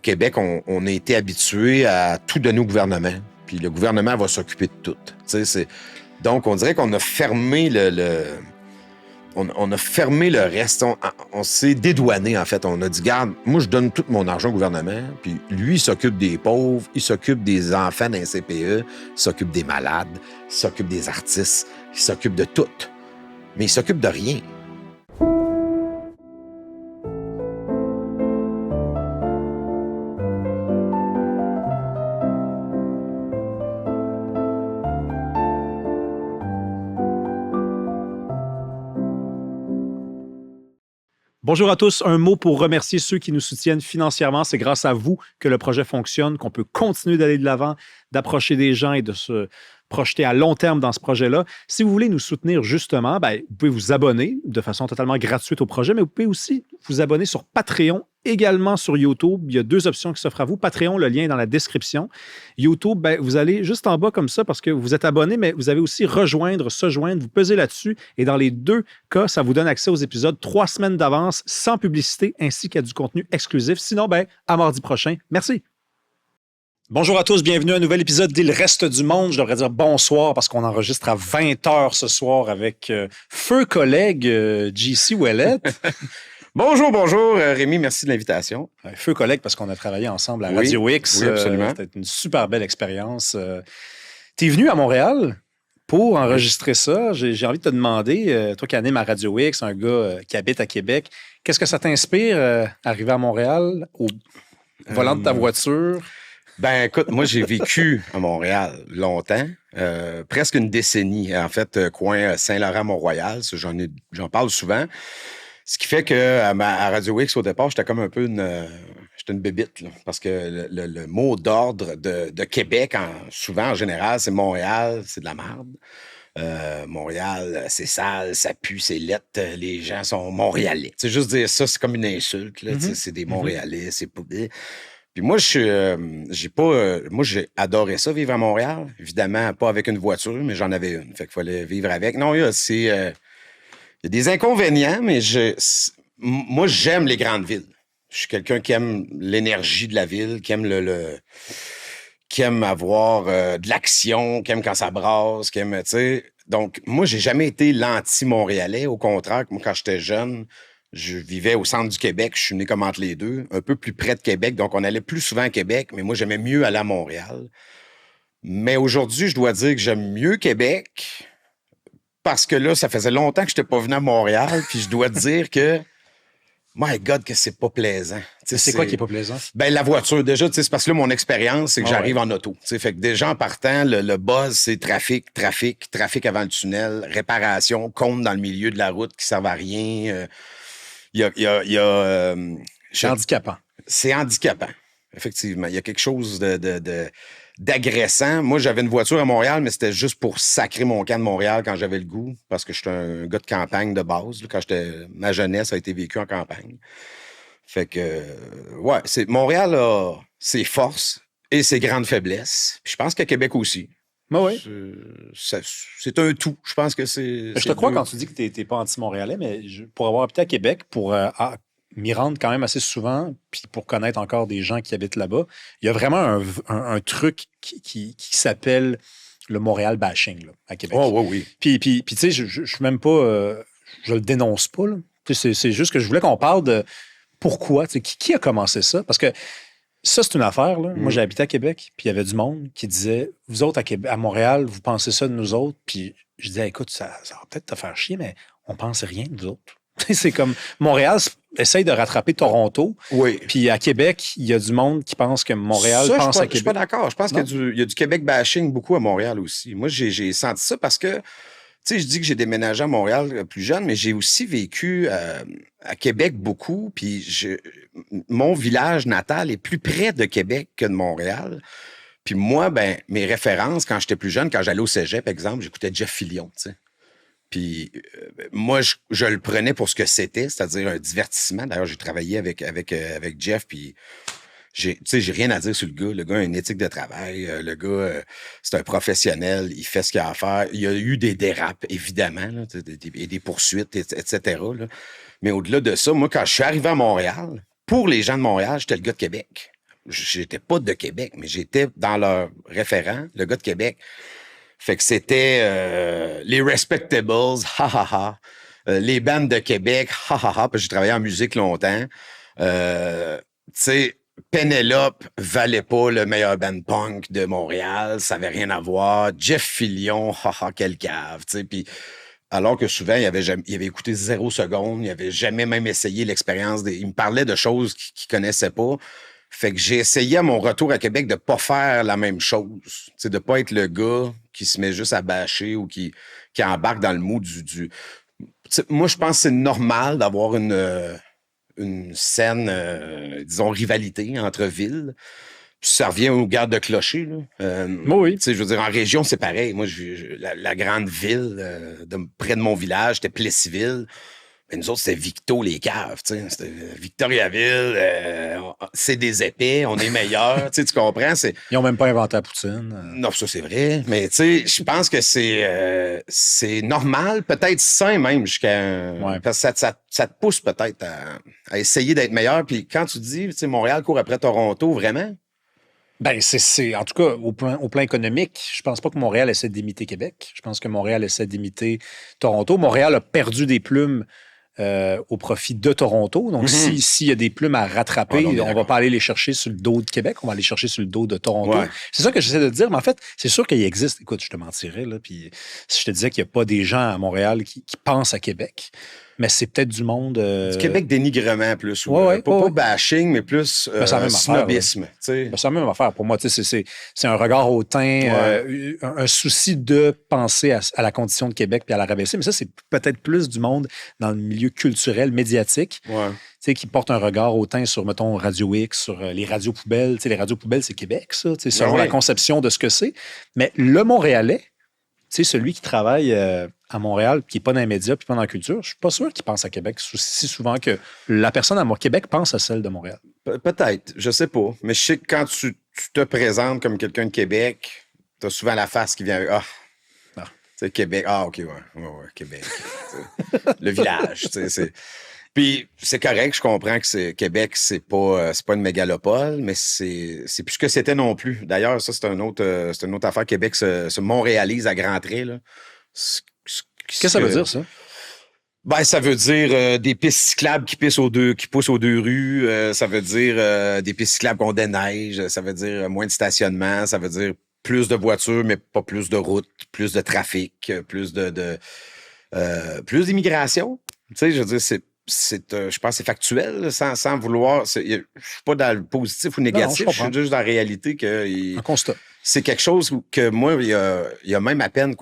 Québec, on a été habitué à tout donner au gouvernement. Puis le gouvernement va s'occuper de tout. Donc, on dirait qu'on a fermé on a fermé le reste. On s'est dédouané, en fait. On a dit, garde, moi, je donne tout mon argent au gouvernement, puis lui, il s'occupe des pauvres, il s'occupe des enfants d'un CPE, il s'occupe des malades, il s'occupe des artistes, il s'occupe de tout. Mais il s'occupe de rien. Bonjour à tous. Un mot pour remercier ceux qui nous soutiennent financièrement. C'est grâce à vous que le projet fonctionne, qu'on peut continuer d'aller de l'avant, d'approcher des gens et de se projeter à long terme dans ce projet-là. Si vous voulez nous soutenir justement, vous pouvez vous abonner de façon totalement gratuite au projet, mais vous pouvez aussi vous abonner sur Patreon, également sur YouTube. Il y a 2 options qui s'offrent à vous. Patreon, le lien est dans la description. YouTube, vous allez juste en bas comme ça parce que vous êtes abonné, mais vous avez aussi rejoindre, se joindre. Vous pesez là-dessus et dans les 2 cas, ça vous donne accès aux épisodes 3 semaines d'avance sans publicité ainsi qu'à du contenu exclusif. Sinon, à mardi prochain. Merci. Bonjour à tous, bienvenue à un nouvel épisode d'Il reste du monde. Je devrais dire bonsoir parce qu'on enregistre à 20h ce soir avec feu collègue JC Ouellette. Bonjour, Rémi, merci de l'invitation. Feu collègue parce qu'on a travaillé ensemble à Radio X. Oui, absolument. C'était une super belle expérience. Tu es venu à Montréal pour enregistrer ça. J'ai envie de te demander, toi qui animes à Radio X, un gars qui habite à Québec, qu'est-ce que ça t'inspire arriver à Montréal au volant de ta voiture? Écoute, moi, j'ai vécu à Montréal longtemps, presque une décennie, en fait, coin Saint-Laurent-Mont-Royal. J'en parle souvent. Ce qui fait qu'à Radio X, au départ, j'étais comme un peu j'étais une bébite, là, parce que le mot d'ordre de Québec, souvent, en général, c'est Montréal, c'est de la merde. Montréal, c'est sale, ça pue, c'est lettre, les gens sont Montréalais. C'est juste dire ça, c'est comme une insulte. Là, c'est des Montréalais, c'est pas... Puis moi, j'ai adoré ça, vivre à Montréal. Évidemment, pas avec une voiture, mais j'en avais une. Fait qu'il fallait vivre avec. Non, il y a des inconvénients, mais moi, j'aime les grandes villes. Je suis quelqu'un qui aime l'énergie de la ville, qui aime qui aime avoir de l'action, qui aime quand ça brasse, qui aime, tu sais. Donc, moi, j'ai jamais été l'anti-montréalais. Au contraire, moi, quand j'étais jeune, je vivais au centre du Québec. Je suis né comme entre les deux, un peu plus près de Québec. Donc, on allait plus souvent à Québec, mais moi, j'aimais mieux aller à Montréal. Mais aujourd'hui, je dois dire que j'aime mieux Québec parce que là, ça faisait longtemps que je n'étais pas venu à Montréal. Puis je dois te dire que, my God, que c'est pas plaisant. C'est quoi qui est pas plaisant? La voiture, déjà, c'est parce que là, mon expérience, c'est que j'arrive en auto. Fait que déjà, en partant, le buzz, c'est trafic avant le tunnel, réparation, compte dans le milieu de la route qui ne servent à rien. C'est handicapant. C'est handicapant, effectivement. Il y a quelque chose d'agressant. Moi, j'avais une voiture à Montréal, mais c'était juste pour sacrer mon camp de Montréal quand j'avais le goût, parce que j'étais un gars de campagne de base. Quand ma jeunesse a été vécue en campagne. Fait que, Montréal a ses forces et ses grandes faiblesses. Puis je pense qu'à Québec aussi. Oui. C'est un tout. Je pense que c'est... Je te crois quand tu dis que tu n'es pas anti-montréalais, mais pour avoir habité à Québec, pour m'y rendre quand même assez souvent, puis pour connaître encore des gens qui habitent là-bas, il y a vraiment un truc qui s'appelle le Montréal bashing là, à Québec. Oh, oui. Puis tu sais, je suis même pas... je le dénonce pas. Là. C'est juste que je voulais qu'on parle de pourquoi. Qui a commencé ça? Parce que ça, c'est une affaire. Là. Moi, j'ai habité à Québec, puis il y avait du monde qui disait, vous autres à Montréal, vous pensez ça de nous autres? Puis je disais, écoute, ça va peut-être te faire chier, mais on pense rien de nous autres. C'est comme Montréal essaye de rattraper Toronto. Oui. Puis à Québec, il y a du monde qui pense que Montréal pense à Québec. Je suis pas d'accord. Je pense qu'il y a du Québec bashing beaucoup à Montréal aussi. Moi, j'ai senti ça parce que, tu sais, je dis que j'ai déménagé à Montréal plus jeune, mais j'ai aussi vécu à Québec beaucoup. Puis mon village natal est plus près de Québec que de Montréal. Puis moi, mes références, quand j'étais plus jeune, quand j'allais au cégep, par exemple, j'écoutais Jeff Fillion, tu sais. Puis moi, je le prenais pour ce que c'était, c'est-à-dire un divertissement. D'ailleurs, j'ai travaillé avec Jeff, puis j'ai rien à dire sur le gars. Le gars a une éthique de travail. Le gars, c'est un professionnel. Il fait ce qu'il a à faire. Il y a eu des dérapes, évidemment, là, et des poursuites, etc. Là. Mais au-delà de ça, moi, quand je suis arrivé à Montréal, pour les gens de Montréal, j'étais le gars de Québec. j'étais pas de Québec, mais j'étais dans leur référent, le gars de Québec. Fait que c'était les Respectables, ha ha ha. Les bandes de Québec, ha ha ha. Parce que j'ai travaillé en musique longtemps. Tu sais, Penelope valait pas le meilleur band punk de Montréal. Ça avait rien à voir. Jeff Fillion, ha ha, quel cave. Tu sais, puis alors que souvent, il avait écouté 0 secondes. Il avait jamais même essayé l'expérience. Il me parlait de choses qu'il connaissait pas. Fait que j'ai essayé à mon retour à Québec de pas faire la même chose. Tu sais, de pas être le gars qui se met juste à bâcher ou qui embarque dans le mood du... T'sais, moi, je pense que c'est normal d'avoir une saine, disons, rivalité entre villes. Puis ça revient aux gardes de clocher. Là. Oui. Je veux dire, en région, c'est pareil. Moi, la grande ville près de mon village, c'était Plessisville. Mais nous autres, c'était Victo, les caves. C'était Victoriaville. C'est des épais, on est meilleurs. Tu comprends? Ils n'ont même pas inventé la poutine. Non, ça, c'est vrai. Mais je pense que c'est normal, peut-être sain même, parce que ça te pousse peut-être à essayer d'être meilleur. Puis quand tu dis, Montréal court après Toronto, vraiment? Ben, c'est en tout cas, au plan économique, je pense pas que Montréal essaie d'imiter Québec. Je pense que Montréal essaie d'imiter Toronto. Montréal a perdu des plumes au profit de Toronto. Donc, s'il y a des plumes à rattraper, on va pas aller les chercher sur le dos de Québec, on va aller chercher sur le dos de Toronto. Ouais. C'est ça que j'essaie de dire, mais en fait, c'est sûr qu'il existe. Écoute, je te mentirais, là, puis si je te disais qu'il n'y a pas des gens à Montréal qui pensent à Québec, mais c'est peut-être du monde... Du Québec dénigrement plus. Pas bashing, mais plus snobisme. C'est la même affaire pour moi. C'est un regard hautain, un souci de penser à la condition de Québec puis à la rabaisser. Mais ça, c'est peut-être plus du monde dans le milieu culturel, médiatique, qui porte un regard hautain sur, mettons, Radio X, sur les radios poubelles. Les radios poubelles, c'est Québec, ça, selon la conception de ce que c'est. Mais le Montréalais, celui qui travaille à Montréal, qui n'est pas dans les médias puis pas dans la culture, je ne suis pas sûr qu'il pense à Québec si souvent que la personne à Québec pense à celle de Montréal. Peut-être, je sais pas. Mais je sais que quand tu te présentes comme quelqu'un de Québec, tu as souvent la face qui vient avec c'est Québec. Ah, OK, ouais, Québec. Le village, c'est... Puis c'est correct, je comprends que Québec, c'est pas une mégalopole, mais c'est plus ce que c'était non plus. D'ailleurs, ça, c'est une autre affaire. Québec se montréalise à grands traits. Là. Qu'est-ce que ça veut dire, ça? Ben, ça veut dire des pistes cyclables qui poussent aux deux rues. Ça veut dire des pistes cyclables qu'on déneige. Ça veut dire moins de stationnement. Ça veut dire plus de voitures, mais pas plus de routes, plus de trafic, plus plus d'immigration. Tu sais, je veux dire, je pense que c'est factuel, sans vouloir... Je suis pas dans le positif ou négatif, je suis juste dans la réalité que... Un constat. C'est quelque chose que moi, il y a même à peine,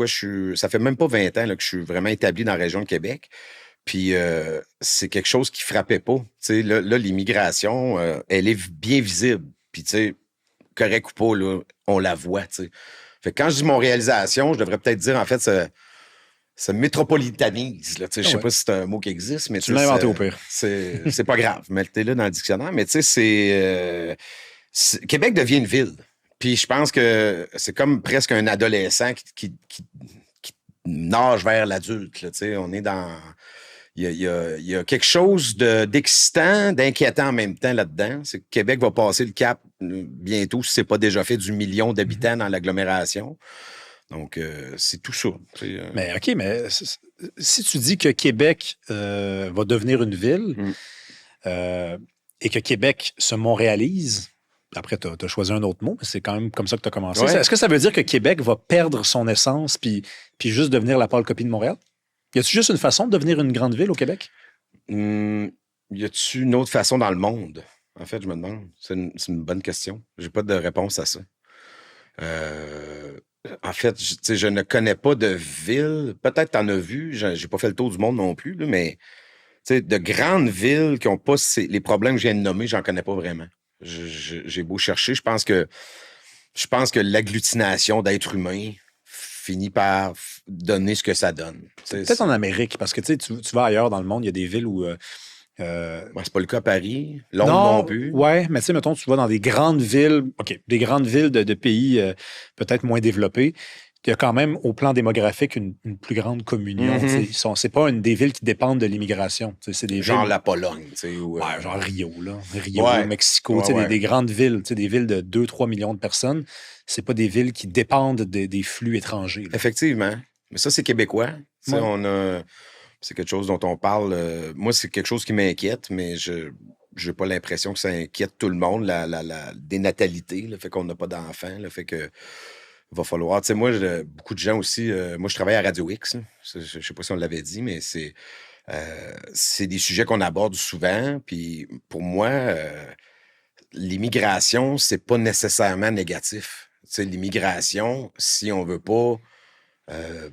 ça fait même pas 20 ans là, que je suis vraiment établi dans la région de Québec. Puis c'est quelque chose qui frappait pas. Là, l'immigration, elle est bien visible. Puis tu sais, correct ou pas, là, on la voit. T'sais. Fait que quand je dis mon réalisation, je devrais peut-être dire, en fait, ça métropolitanise. Je sais pas si c'est un mot qui existe, mais tu l'as inventé au pire. C'est pas grave. Mettez-le dans le dictionnaire. Mais tu sais, Québec devient une ville. Puis je pense que c'est comme presque un adolescent qui nage vers l'adulte. On est dans... Il y a quelque chose d'excitant, d'inquiétant en même temps là-dedans. C'est que Québec va passer le cap bientôt, si ce n'est pas déjà fait, du million d'habitants dans l'agglomération. Donc, c'est tout ça. Mais OK, mais si tu dis que Québec va devenir une ville et que Québec se montréalise, après, tu as choisi un autre mot, mais c'est quand même comme ça que tu as commencé. Ouais. Est-ce que ça veut dire que Québec va perdre son essence puis juste devenir la pâle copie de Montréal? Y a-t-il juste une façon de devenir une grande ville au Québec? Y a-t-il une autre façon dans le monde? En fait, je me demande. C'est une bonne question. J'ai pas de réponse à ça. En fait, je ne connais pas de ville. Peut-être t'en as vu. J'ai pas fait le tour du monde non plus, là, mais de grandes villes qui n'ont pas les problèmes que je viens de nommer, j'en connais pas vraiment. J'ai beau chercher. Je pense que l'agglutination d'êtres humains finit par donner ce que ça donne. Peut-être en Amérique, parce que tu vas ailleurs dans le monde, il y a des villes où... c'est pas le cas à Paris, Londres non plus. Oui, mais tu sais, mettons, tu vas dans des grandes villes, OK, des grandes villes de pays peut-être moins développés, qu'il y a quand même, au plan démographique, une plus grande communion. C'est pas des villes qui dépendent de l'immigration. C'est des genre villes, la Pologne. Ou, genre Rio, là. Rio, ouais. Mexico, des grandes villes, des villes de 2-3 millions de personnes. C'est pas des villes qui dépendent des flux étrangers. Là. Effectivement. Mais ça, c'est québécois. C'est quelque chose dont on parle. Moi, c'est quelque chose qui m'inquiète, mais je n'ai pas l'impression que ça inquiète tout le monde, la dénatalité, le fait qu'on n'a pas d'enfants, le fait que va falloir. Tu sais, moi, beaucoup de gens aussi. Moi, je travaille à Radio X. Je ne sais pas si on l'avait dit, mais c'est des sujets qu'on aborde souvent. Puis pour moi, l'immigration, c'est pas nécessairement négatif. Tu sais, l'immigration, si on veut pas.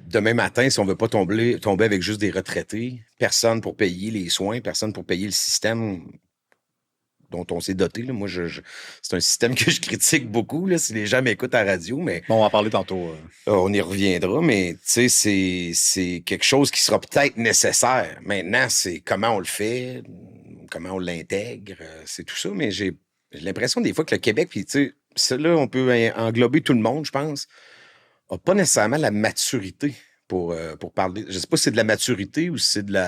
Demain matin, si on ne veut pas tomber avec juste des retraités, personne pour payer les soins, personne pour payer le système dont on s'est doté. Là. Moi, c'est un système que je critique beaucoup, là, si les gens m'écoutent à la radio, mais... Bon, on va en parler tantôt. On y reviendra, mais tu sais, c'est quelque chose qui sera peut-être nécessaire. Maintenant, c'est comment on le fait, comment on l'intègre, c'est tout ça, mais j'ai l'impression des fois que le Québec, puis tu sais, ça là, on peut englober tout le monde, je pense, n'a pas nécessairement la maturité pour parler. Je ne sais pas si c'est de la maturité ou si c'est du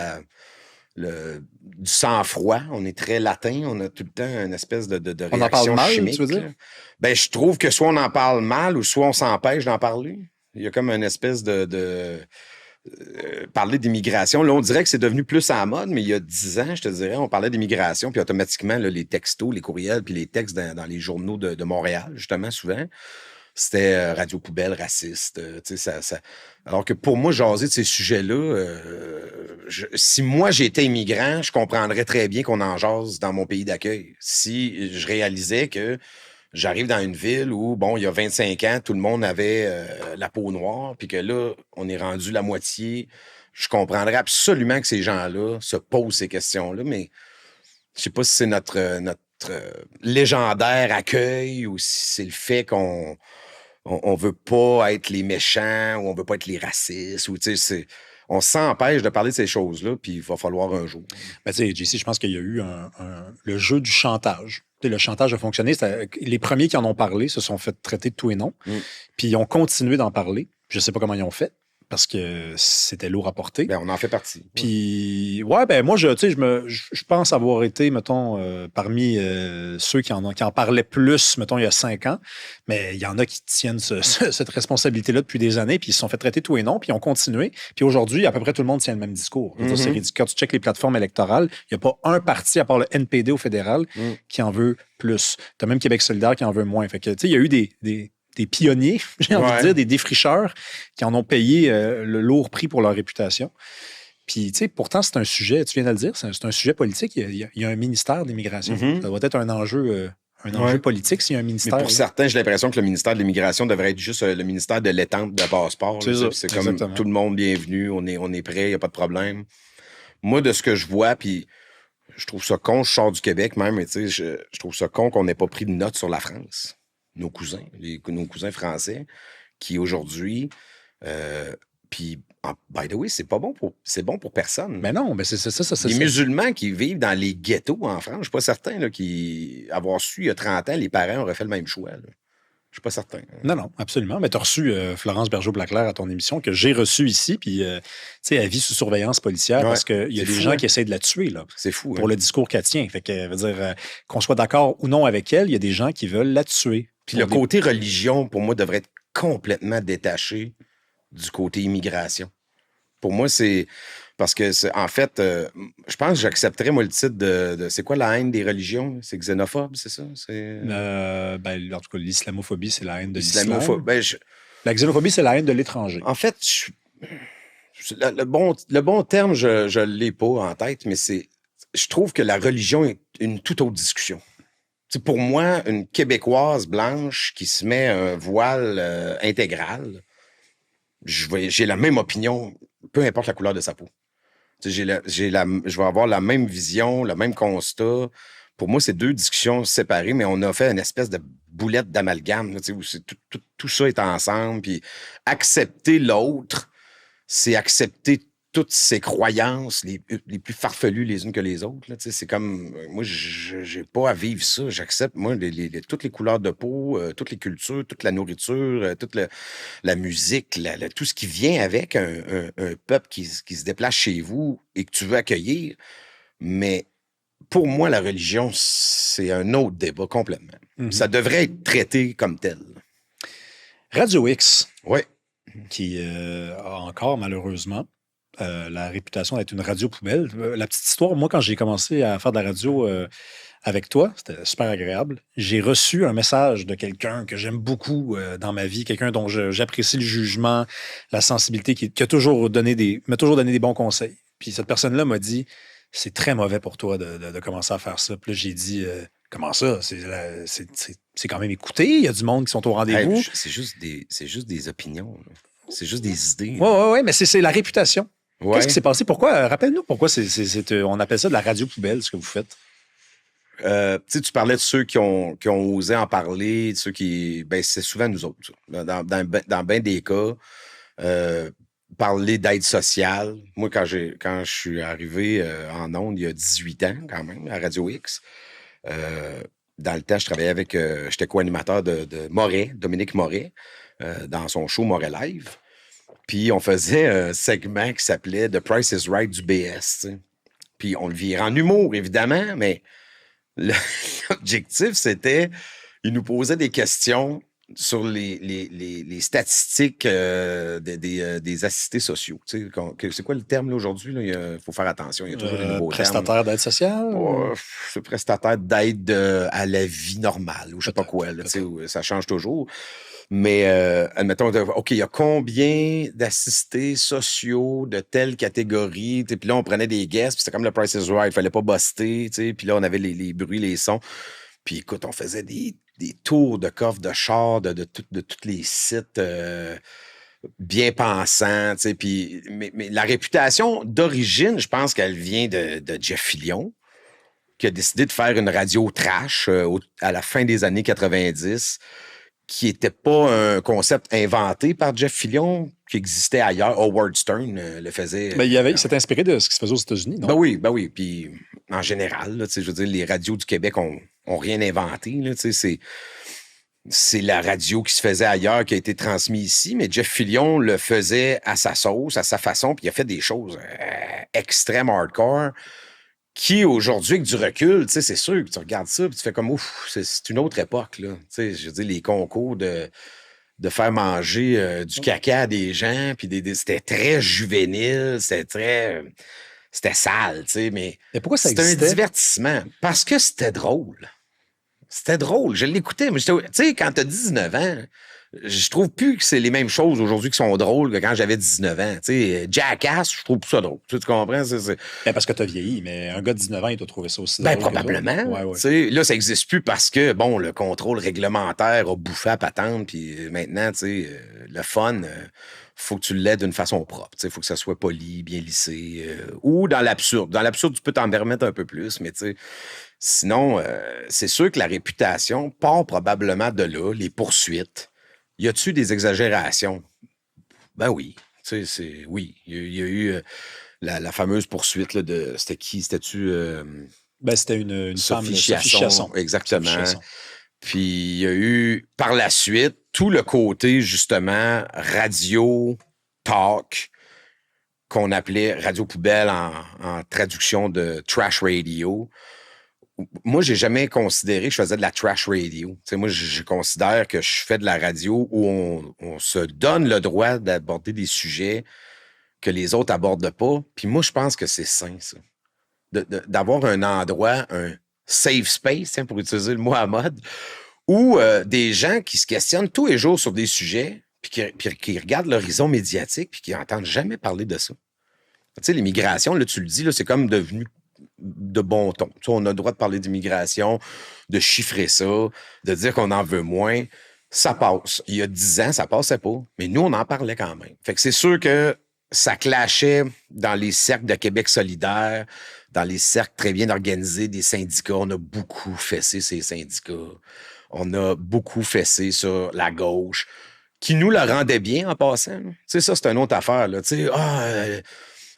sang-froid. On est très latin, on a tout le temps une espèce de réaction on en parle mal, chimique. Tu veux dire? Ben, je trouve que soit on en parle mal ou soit on s'empêche d'en parler. Il y a comme une espèce parler d'immigration. Là, on dirait que c'est devenu plus à la mode, mais il y a 10 ans, je te dirais, on parlait d'immigration, puis automatiquement, là, les textos, les courriels, puis les textes dans les journaux de Montréal, justement, souvent, c'était radio poubelle raciste. Alors que pour moi, jaser de ces sujets-là, si moi j'étais immigrant, je comprendrais très bien qu'on en jase dans mon pays d'accueil. Si je réalisais que j'arrive dans une ville où, bon, il y a 25 ans, tout le monde avait la peau noire, puis que là, on est rendu la moitié, je comprendrais absolument que ces gens-là se posent ces questions-là, mais je sais pas si c'est notre légendaire accueil ou si c'est le fait qu'on veut pas être les méchants ou on veut pas être les racistes. Ou, on s'empêche de parler de ces choses-là, puis il va falloir un jour. Ben, tu sais, JC, je pense qu'il y a eu le jeu du chantage. Le chantage a fonctionné. Les premiers qui en ont parlé se sont fait traiter de tout et non. Puis ils ont continué d'en parler. Je ne sais pas comment ils ont fait, parce que c'était lourd à porter. Ben, on en fait partie. Puis, ben moi, je pense avoir été, mettons, parmi ceux qui en parlaient plus, mettons, il y a 5 ans. Mais il y en a qui tiennent cette responsabilité-là depuis des années, puis ils se sont fait traiter tout et non, puis ils ont continué. Puis aujourd'hui, à peu près tout le monde tient le même discours. C'est ridicule. Quand tu checkes les plateformes électorales, il n'y a pas un parti, à part le NPD au fédéral, qui en veut plus. Tu as même Québec solidaire qui en veut moins. Fait que, tu sais, il y a eu des pionniers, j'ai envie de dire, des défricheurs qui en ont payé le lourd prix pour leur réputation. Puis, tu sais, pourtant, c'est un sujet, tu viens de le dire, c'est un sujet politique. Il y a un ministère d'immigration. Ça doit être un enjeu politique s'il y a un ministère. Mais pour certains, j'ai l'impression que le ministère de l'immigration devrait être juste le ministère de l'étente de passeport. C'est comme tout le monde bienvenu, on est prêt, il n'y a pas de problème. Moi, de ce que je vois, puis je trouve ça con, je sors du Québec même, mais tu sais, je trouve ça con qu'on n'ait pas pris de notes sur la France. Nos cousins français, qui aujourd'hui, puis, by the way, c'est bon pour personne. Mais non, mais c'est ça. Les musulmans qui vivent dans les ghettos en France, je ne suis pas certain avoir su il y a 30 ans, les parents auraient fait le même choix. Là. Je suis pas certain. Non, absolument. Mais tu as reçu Florence Bergeau-Blaclair à ton émission, que j'ai reçue ici, puis, tu sais, elle vit sous surveillance policière parce qu'il y a des gens qui essaient de la tuer, là. C'est fou. Pour le discours qu'elle tient. Fait que, veut dire, qu'on soit d'accord ou non avec elle, il y a des gens qui veulent la tuer. Puis le côté religion, pour moi, devrait être complètement détaché du côté immigration. Pour moi, c'est... Parce que, en fait, je pense que j'accepterais, moi, le titre de c'est quoi la haine des religions? C'est xénophobe, c'est ça? En tout cas, l'islamophobie, c'est la haine de l'islam. La xénophobie, c'est la haine de l'étranger. En fait, le bon terme, je ne l'ai pas en tête, mais je trouve que la religion est une toute autre discussion. T'sais, pour moi, une Québécoise blanche qui se met un voile intégral, j'ai la même opinion, peu importe la couleur de sa peau. Je vais avoir la même vision, le même constat. Pour moi, c'est 2 discussions séparées, mais on a fait une espèce de boulette d'amalgame où tout ça est ensemble. Puis accepter l'autre, c'est accepter toutes ces croyances, les plus farfelues les unes que les autres. Là, c'est comme, moi, j'ai pas à vivre ça. J'accepte, moi, toutes les couleurs de peau, toutes les cultures, toute la nourriture, la musique, tout ce qui vient avec un peuple qui se déplace chez vous et que tu veux accueillir. Mais pour moi, la religion, c'est un autre débat complètement. Mm-hmm. Ça devrait être traité comme tel. Radio X, oui, qui a encore, malheureusement, la réputation d'être une radio poubelle. La petite histoire, moi, quand j'ai commencé à faire de la radio avec toi, c'était super agréable. J'ai reçu un message de quelqu'un que j'aime beaucoup dans ma vie, quelqu'un dont j'apprécie le jugement, la sensibilité, qui m'a toujours donné des bons conseils. Puis cette personne-là m'a dit, c'est très mauvais pour toi de commencer à faire ça. Puis là, j'ai dit, comment ça? C'est quand même écouté. Il y a du monde qui sont au rendez-vous. Hey, c'est juste des opinions. Là. C'est juste des idées. Oui, mais c'est la réputation. Ouais. Qu'est-ce qui s'est passé? Pourquoi? Rappelle-nous pourquoi on appelle ça de la radio poubelle, ce que vous faites. Tu parlais de ceux qui ont osé en parler, de ceux qui... Ben, c'est souvent nous autres. Ça. Dans bien des cas, parler d'aide sociale. Moi, quand je suis arrivé en ondes il y a 18 ans, quand même, à Radio X, dans le temps, je travaillais avec... j'étais co-animateur de Moret, Dominique Moret, dans son show Moret Live. Puis on faisait un segment qui s'appelait The Price is Right du BS. T'sais. Puis on le virait en humour, évidemment, mais l'objectif, c'était... Il nous posait des questions sur les statistiques des assistés sociaux. C'est quoi le terme là, aujourd'hui? Il faut faire attention. Il y a toujours des nouveaux prestataire d'aide sociale? C'est prestataire d'aide à la vie normale ou je sais pas quoi. Là, ça change toujours. Mais admettons, OK, il y a combien d'assistés sociaux de telle catégorie? Puis là, on prenait des guests, puis c'était comme le Price is Right, il fallait pas buster. Puis là, on avait les bruits, les sons. Puis écoute, on faisait des tours de coffres de chars de tous les sites bien pensants. Puis, mais la réputation d'origine, je pense qu'elle vient de Jeff Fillion, qui a décidé de faire une radio trash à la fin des années 90, qui n'était pas un concept inventé par Jeff Fillion, qui existait ailleurs. Howard Stern le faisait. Mais il s'est inspiré de ce qui se faisait aux États-Unis, non? Ben oui. Puis en général, là, je veux dire, les radios du Québec ont rien inventé. Là, c'est la radio qui se faisait ailleurs qui a été transmise ici, mais Jeff Fillion le faisait à sa sauce, à sa façon, puis il a fait des choses extrêmes hardcore qui, aujourd'hui, avec du recul, c'est sûr que tu regardes ça puis tu fais comme, ouf, c'est une autre époque, là. Je veux dire, les concours de faire manger du caca à des gens, puis c'était très juvénile, c'était sale, mais pourquoi ça c'était un existait? divertissement. Parce que c'était drôle. C'était drôle. Je l'écoutais, mais tu sais, quand t'as 19 ans, je trouve plus que c'est les mêmes choses aujourd'hui qui sont drôles que quand j'avais 19 ans. Tu sais, Jackass, je trouve plus ça drôle. Tu comprends? Ben parce que t'as vieilli, mais un gars de 19 ans, il doit trouver ça aussi drôle. Ben, probablement. Ouais. Là, ça n'existe plus parce que, bon, le contrôle réglementaire a bouffé à patente, puis maintenant, tu sais, le fun, faut que tu l'aies d'une façon propre. Il faut que ça soit poli, bien lissé, ou dans l'absurde. Dans l'absurde, tu peux t'en permettre un peu plus, mais tu sais, sinon, c'est sûr que la réputation part probablement de là, les poursuites. Y a-tu des exagérations? Ben oui. Oui. Il y a eu la fameuse poursuite là, de... C'était qui? C'était-tu... c'était une Sophie femme, Sophie Chasson. Exactement. Sophie Chasson. Puis il y a eu, par la suite, tout le côté, justement, radio, talk, qu'on appelait radio poubelle en traduction de trash radio. Moi, j'ai jamais considéré que je faisais de la trash radio. T'sais, moi, je considère que je fais de la radio où on se donne le droit d'aborder des sujets que les autres abordent pas. Puis moi, je pense que c'est sain, ça. D'avoir un endroit, un safe space, pour utiliser le mot à mode, où des gens qui se questionnent tous les jours sur des sujets, puis qui regardent l'horizon médiatique, puis qui n'entendent jamais parler de ça. Tu sais, l'immigration, là, tu le dis, là, c'est comme devenu de bon ton. Tu sais, on a le droit de parler d'immigration, de chiffrer ça, de dire qu'on en veut moins. Ça passe. Il y a 10 ans, ça passait pas. Mais nous, on en parlait quand même. Fait que c'est sûr que ça clashait dans les cercles de Québec solidaire, dans les cercles très bien organisés des syndicats. On a beaucoup fessé ces syndicats. On a beaucoup fessé sur la gauche, qui nous le rendait bien en passant. Tu sais, ça, c'est une autre affaire. Là. Tu sais,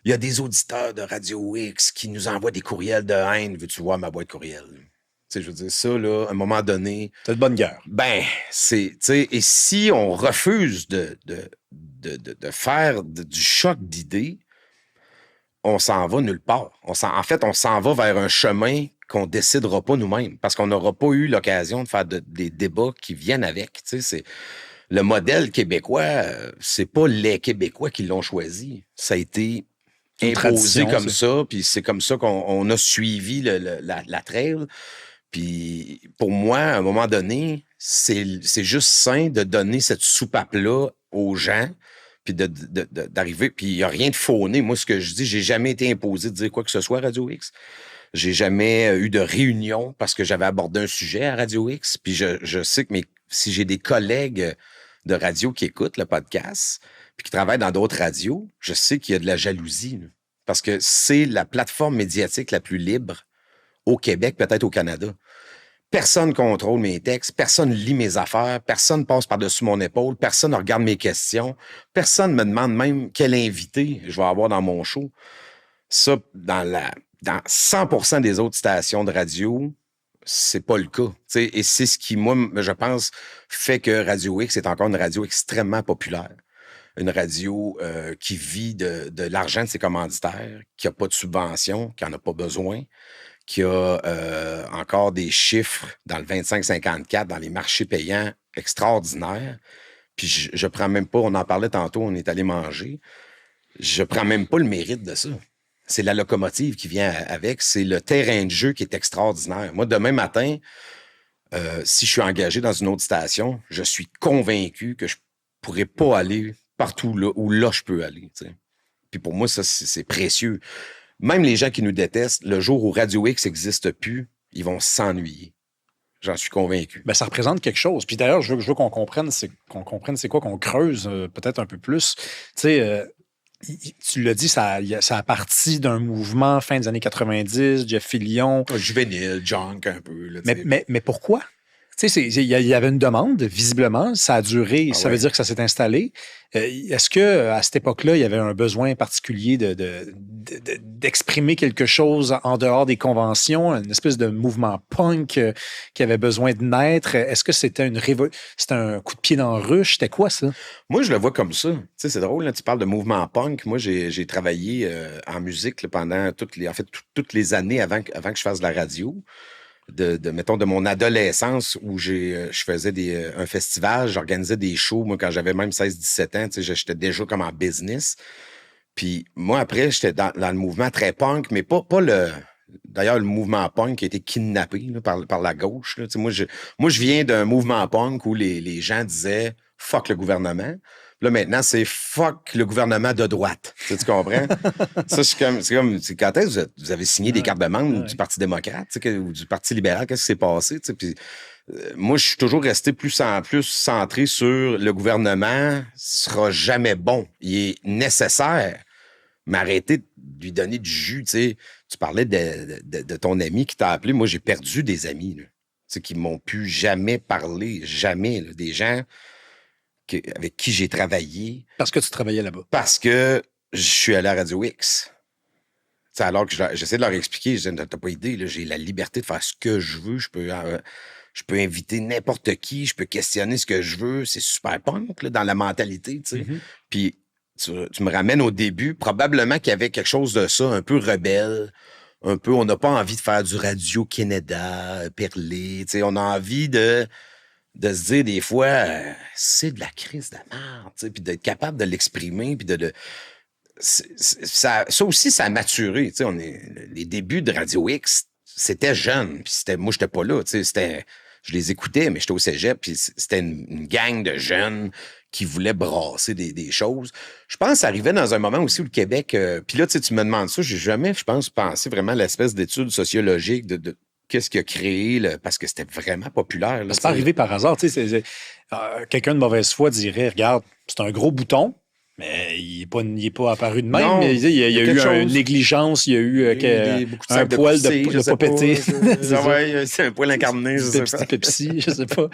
Il y a des auditeurs de Radio X qui nous envoient des courriels de haine. Veux-tu voir ma boîte courriel? Tu sais, je veux dire, ça, là, à un moment donné... C'est de bonne guerre. Ben, c'est... Tu sais, et si on refuse de faire du choc d'idées, on s'en va nulle part. En fait, on s'en va vers un chemin qu'on décidera pas nous-mêmes parce qu'on n'aura pas eu l'occasion de faire des débats qui viennent avec. Tu sais, c'est... Le modèle québécois, c'est pas les Québécois qui l'ont choisi. Ça a été imposé comme ça, puis c'est comme ça qu'on a suivi la trail. Puis pour moi, à un moment donné, c'est juste sain de donner cette soupape-là aux gens, puis d'arriver, puis il n'y a rien de fauné. Moi, ce que je dis, j'ai jamais été imposé de dire quoi que ce soit à Radio X. J'ai jamais eu de réunion parce que j'avais abordé un sujet à Radio X. Puis je sais que si j'ai des collègues de radio qui écoutent le podcast puis qui travaillent dans d'autres radios, je sais qu'il y a de la jalousie. Là, parce que c'est la plateforme médiatique la plus libre au Québec, peut-être au Canada. Personne contrôle mes textes, personne lit mes affaires, personne passe par-dessus mon épaule, personne ne regarde mes questions, personne me demande même quel invité je vais avoir dans mon show. Ça, dans 100% des autres stations de radio, c'est pas le cas. T'sais, et c'est ce qui, moi, je pense, fait que Radio X est encore une radio extrêmement populaire. Une radio qui vit de l'argent de ses commanditaires, qui n'a pas de subvention, qui n'en a pas besoin, qui a encore des chiffres dans le 25-54, dans les marchés payants extraordinaires. Puis je prends même pas, on en parlait tantôt, on est allé manger, je prends même pas le mérite de ça. C'est la locomotive qui vient avec. C'est le terrain de jeu qui est extraordinaire. Moi, demain matin, si je suis engagé dans une autre station, je suis convaincu que je pourrais pas aller partout là où là je peux aller. T'sais. Puis pour moi, ça, c'est précieux. Même les gens qui nous détestent, le jour où Radio X n'existe plus, ils vont s'ennuyer. J'en suis convaincu. Ben, ça représente quelque chose. Puis d'ailleurs, je veux qu'on comprenne c'est quoi, qu'on creuse peut-être un peu plus. Tu sais, tu l'as dit, ça a parti d'un mouvement fin des années 90, Jeff Fillion. Juvénile, junk un peu. Là, mais pourquoi? Tu sais, il y avait une demande, visiblement. Ça a duré, ça veut dire que ça s'est installé. Est-ce qu'à cette époque-là, il y avait un besoin particulier d'exprimer quelque chose en dehors des conventions, une espèce de mouvement punk qui avait besoin de naître? Est-ce que c'était c'était un coup de pied dans la ruche? C'était quoi, ça? Moi, je le vois comme ça. Tu sais, c'est drôle, là, tu parles de mouvement punk. Moi, j'ai travaillé en musique là, pendant toutes les années avant que je fasse de la radio. Mettons, de mon adolescence où je faisais un festival, j'organisais des shows, moi, quand j'avais même 16-17 ans, tu sais, j'étais déjà comme en business. Puis moi, après, j'étais dans le mouvement très punk, mais pas le... D'ailleurs, le mouvement punk a été kidnappé là, par la gauche. Là. Tu sais, moi, je viens d'un mouvement punk où les gens disaient « fuck le gouvernement ». Là, maintenant, c'est fuck le gouvernement de droite. Tu comprends? Ça, c'est comme quand est-ce que vous avez signé des cartes de membre du Parti démocrate ou du Parti libéral? Qu'est-ce qui s'est passé? Puis, moi, je suis toujours resté plus centré sur le gouvernement sera jamais bon. Il est nécessaire, mais arrêtez de lui donner du jus. Tu parlais de ton ami qui t'a appelé. Moi, j'ai perdu des amis là, qui m'ont pu jamais parler. Jamais. Là, des gens... avec qui j'ai travaillé. Parce que tu travaillais là-bas. Parce que je suis allé à Radio X. T'sais, alors que j'essaie de leur expliquer, je dis, t'as pas idée, là, j'ai la liberté de faire ce que je veux. Je peux inviter n'importe qui, je peux questionner ce que je veux. C'est super punk là, dans la mentalité. Mm-hmm. Puis tu me ramènes au début, probablement qu'il y avait quelque chose de ça, un peu rebelle. Un peu, on n'a pas envie de faire du Radio-Canada, perlé. On a envie de se dire des fois, c'est de la crise de merde, puis d'être capable de l'exprimer, puis ça aussi, ça a maturé. Les débuts de Radio X, c'était jeune, puis moi, j'étais pas là, je les écoutais, mais j'étais au cégep, puis c'était une gang de jeunes qui voulaient brasser des choses. Je pense que ça arrivait dans un moment aussi où le Québec... puis là, tu me demandes ça, j'ai jamais, je pense, pensé vraiment à l'espèce d'étude sociologique de qu'est-ce qui a créé, parce que c'était vraiment populaire. Là, c'est pas arrivé par hasard. Quelqu'un de mauvaise foi dirait, regarde, c'est un gros bouton, Mais il n'est pas apparu de même. Non, Mais, il y a il y a eu quelque une chose. négligence, il y a eu Beaucoup de un sacs de poil poussée, je de sais pas pété. Ah ouais, c'est un poil incarné, je sais pas. Pepsi, je sais pas.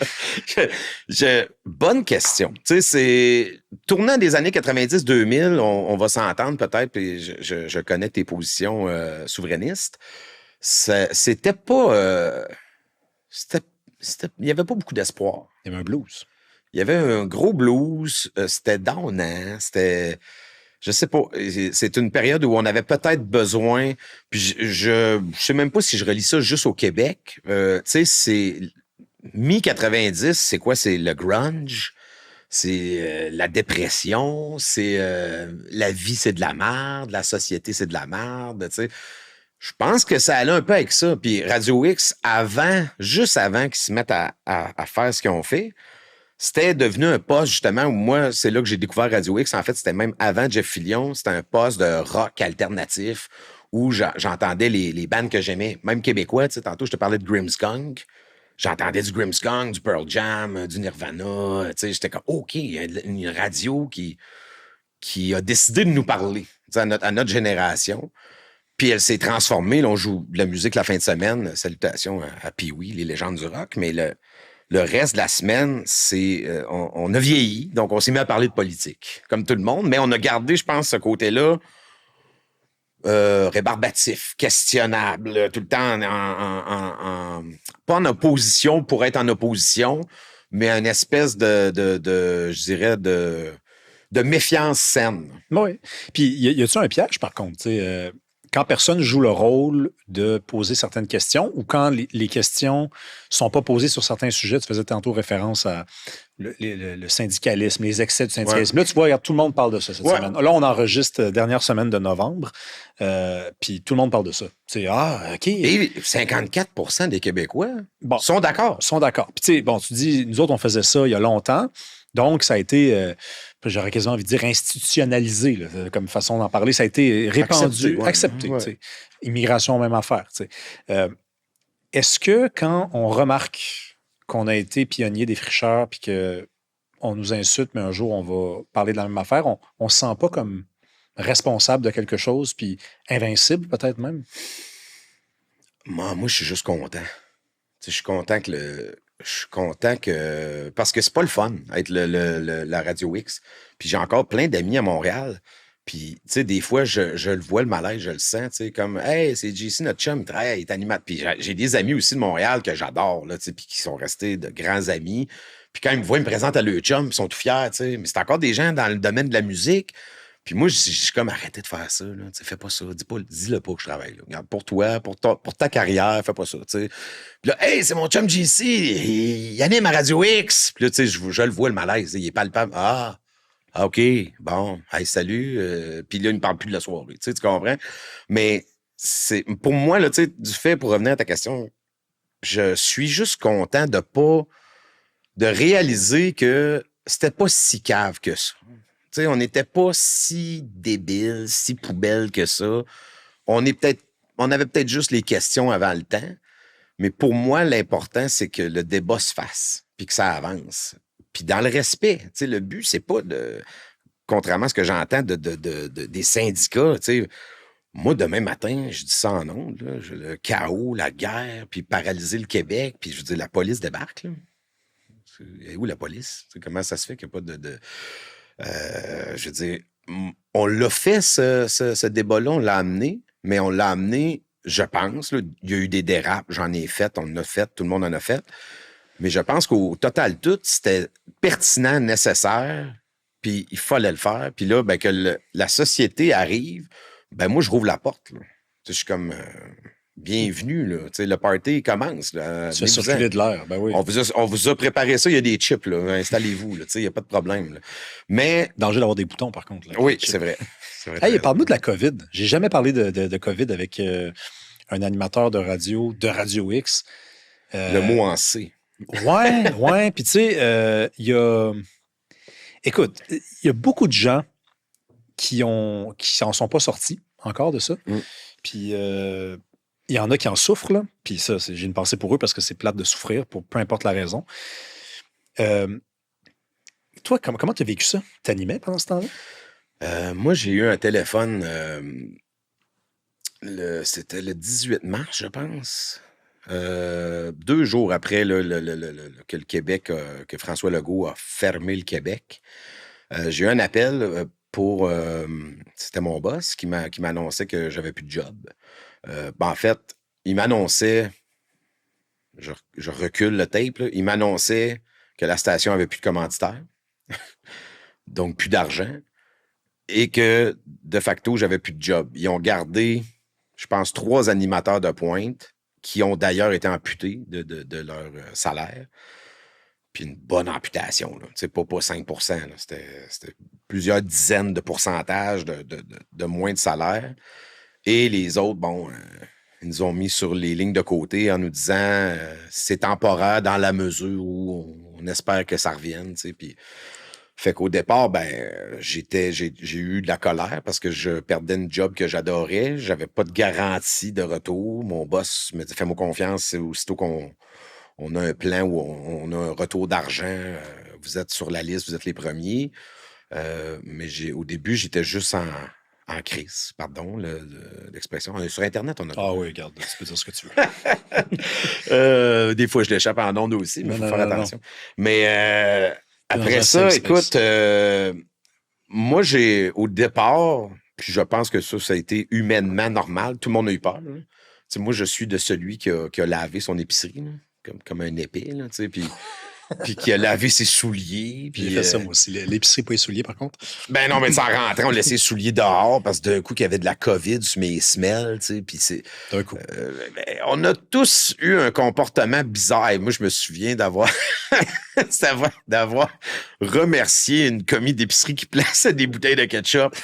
Bonne question. Tu sais, c'est tournant des années 90-2000, on va s'entendre peut-être, puis je connais tes positions souverainistes. C'était pas... il n'y avait pas beaucoup d'espoir. Il y avait un blues. Il y avait un gros blues, c'était downant, c'était... Je sais pas, c'est une période où on avait peut-être besoin, puis je sais même pas si je relis ça juste au Québec. Tu sais, c'est mi-90, c'est quoi? C'est le grunge, c'est la dépression, c'est la vie, c'est de la merde, la société, c'est de la merde, tu sais. Je pense que ça allait un peu avec ça. Puis Radio X, juste avant qu'ils se mettent à faire ce qu'ils ont fait, c'était devenu un poste, justement, où moi, c'est là que j'ai découvert Radio X. En fait, c'était même avant Jeff Fillion. C'était un poste de rock alternatif où j'entendais les bands que j'aimais, même québécois. Tu sais, tantôt, je te parlais de Grimmskunk. J'entendais du Grimmskunk, du Pearl Jam, du Nirvana. Tu sais, j'étais comme, OK, il y a une radio qui a décidé de nous parler, tu sais, à notre génération. Puis elle s'est transformée. Là, on joue de la musique la fin de semaine. Salutations à Pee-wee, les légendes du rock. Mais le reste de la semaine, on a vieilli, donc on s'est mis à parler de politique, comme tout le monde, mais on a gardé, je pense, ce côté-là rébarbatif, questionnable, tout le temps pas en opposition pour être en opposition, mais une espèce je dirais, de méfiance saine. Oui. Puis, y a-tu un piège, par contre? Quand personne joue le rôle de poser certaines questions ou quand les questions sont pas posées sur certains sujets, tu faisais tantôt référence à le syndicalisme, les excès du syndicalisme. Ouais. Là, tu vois, regarde, tout le monde parle de ça cette semaine. Là, on enregistre dernière semaine de novembre, puis tout le monde parle de ça. OK. Et 54% des Québécois sont d'accord. Sont d'accord. Puis, tu sais, tu dis, nous autres, on faisait ça il y a longtemps. Donc, ça a été, j'aurais quasiment envie de dire institutionnalisé, là, comme façon d'en parler. Ça a été répandu, accepté. Ouais. Immigration, même affaire. Est-ce que quand on remarque qu'on a été pionnier des fricheurs puis qu'on nous insulte, mais un jour, on va parler de la même affaire, on se sent pas comme responsable de quelque chose puis invincible, peut-être même? Moi, je suis juste content. Je suis content que... Parce que c'est pas le fun, être la Radio X. Puis j'ai encore plein d'amis à Montréal. Puis, tu sais, des fois, je le vois, le malaise, je le sens, tu sais, comme, hey, c'est JC, notre chum, il travaille, il est animateur. Puis j'ai des amis aussi de Montréal que j'adore, là, tu sais, puis qui sont restés de grands amis. Puis quand ils me voient, ils me présentent à leur chum, ils sont tout fiers, tu sais. Mais c'est encore des gens dans le domaine de la musique. Puis moi, je suis comme, arrêtez de faire ça, là. Tu sais, fais pas ça. Dis-le pas que je travaille, là. Regarde, pour toi, pour ta carrière, fais pas ça, tu sais. Puis là, hey, c'est mon chum JC, il anime à Radio X. Puis là, tu sais, je le vois, le malaise, il est palpable. Ah, OK, bon, hey, salut. Puis là, il ne me parle plus de la soirée, tu sais, tu comprends? Mais pour moi, là, tu sais, du fait, pour revenir à ta question, je suis juste content de réaliser que c'était pas si cave que ça. Tu sais, on n'était pas si débile, si poubelle que ça. On avait peut-être juste les questions avant le temps. Mais pour moi, l'important, c'est que le débat se fasse, puis que ça avance. Puis dans le respect, tu sais, le but, c'est pas contrairement à ce que j'entends des syndicats, tu sais, moi, demain matin, je dis ça en ondes, là, le chaos, la guerre, puis paralyser le Québec, puis je veux dire, la police débarque, là. Où la police? T'sais, comment ça se fait qu'il n'y a pas je veux dire, on l'a fait, ce débat-là, on l'a amené, mais on l'a amené, je pense, là, il y a eu des dérapes, j'en ai fait, on en a fait, tout le monde en a fait. Mais je pense qu'au total tout, c'était pertinent, nécessaire, puis il fallait le faire. Puis là, ben, que la société arrive, ben moi, je rouvre la porte. Là. Je suis comme bienvenue. Là. Le party commence. Là. Tu fais circuler de l'air, ben oui. On vous a préparé ça, il y a des chips, là. Installez-vous, il n'y a pas de problème. Là. Mais... Danger d'avoir des boutons, par contre. Là, oui, c'est vrai. Hey, parle-nous de la COVID. J'ai jamais parlé de COVID avec un animateur de Radio X. Le mot en C. Ouais. Puis tu sais, il y a... Écoute, il y a beaucoup de gens qui s'en sont pas sortis encore de ça. Puis il y en a qui en souffrent, là. Puis ça, j'ai une pensée pour eux parce que c'est plate de souffrir, pour peu importe la raison. Toi, comment tu as vécu ça? T'animais pendant ce temps-là? Moi, j'ai eu un téléphone, c'était le 18 mars, je pense. 2 jours après là, que le Québec, que François Legault a fermé le Québec. J'ai eu un appel pour... c'était mon boss qui m'annonçait que j'avais plus de job. En fait, il m'annonçait... Je recule le tape, là, il m'annonçait que la station avait plus de commanditaire, donc plus d'argent, et que, de facto, j'avais plus de job. Ils ont gardé, je pense, 3 animateurs de pointe qui ont d'ailleurs été amputés de leur salaire. Puis une bonne amputation, là. Tu sais, pas 5%, là. C'était plusieurs dizaines de pourcentages de moins de salaire. Et les autres, bon, ils nous ont mis sur les lignes de côté en nous disant c'est temporaire dans la mesure où on espère que ça revienne, tu sais. Puis, fait qu'au départ, j'ai eu de la colère parce que je perdais une job que j'adorais. J'avais pas de garantie de retour. Mon boss me dit fais-moi confiance, c'est aussitôt qu'on a un plan où on a un retour d'argent, vous êtes sur la liste, vous êtes les premiers. Mais au début, j'étais juste en crise, pardon, l'expression. On est sur Internet, on a... Ah oui, regarde, tu peux dire ce que tu veux. Des fois, je l'échappe en ondes aussi, mais il faut faire attention. Non. Mais après ça, écoute, moi, au départ, puis je pense que ça a été humainement normal. Tout le monde a eu peur. Moi, je suis de celui qui a lavé son épicerie, là, comme un épée, là, puis qui a lavé ses souliers. Puis, j'ai fait ça, moi aussi. L'épicerie, pas les souliers, par contre. Ben non, mais ça rentrait, on laissait les souliers dehors parce que d'un coup, qu'il y avait de la COVID sur mes semelles, tu sais, puis c'est... D'un coup. On a tous eu un comportement bizarre. Et moi, je me souviens d'avoir remercié une commis d'épicerie qui plaçait des bouteilles de ketchup.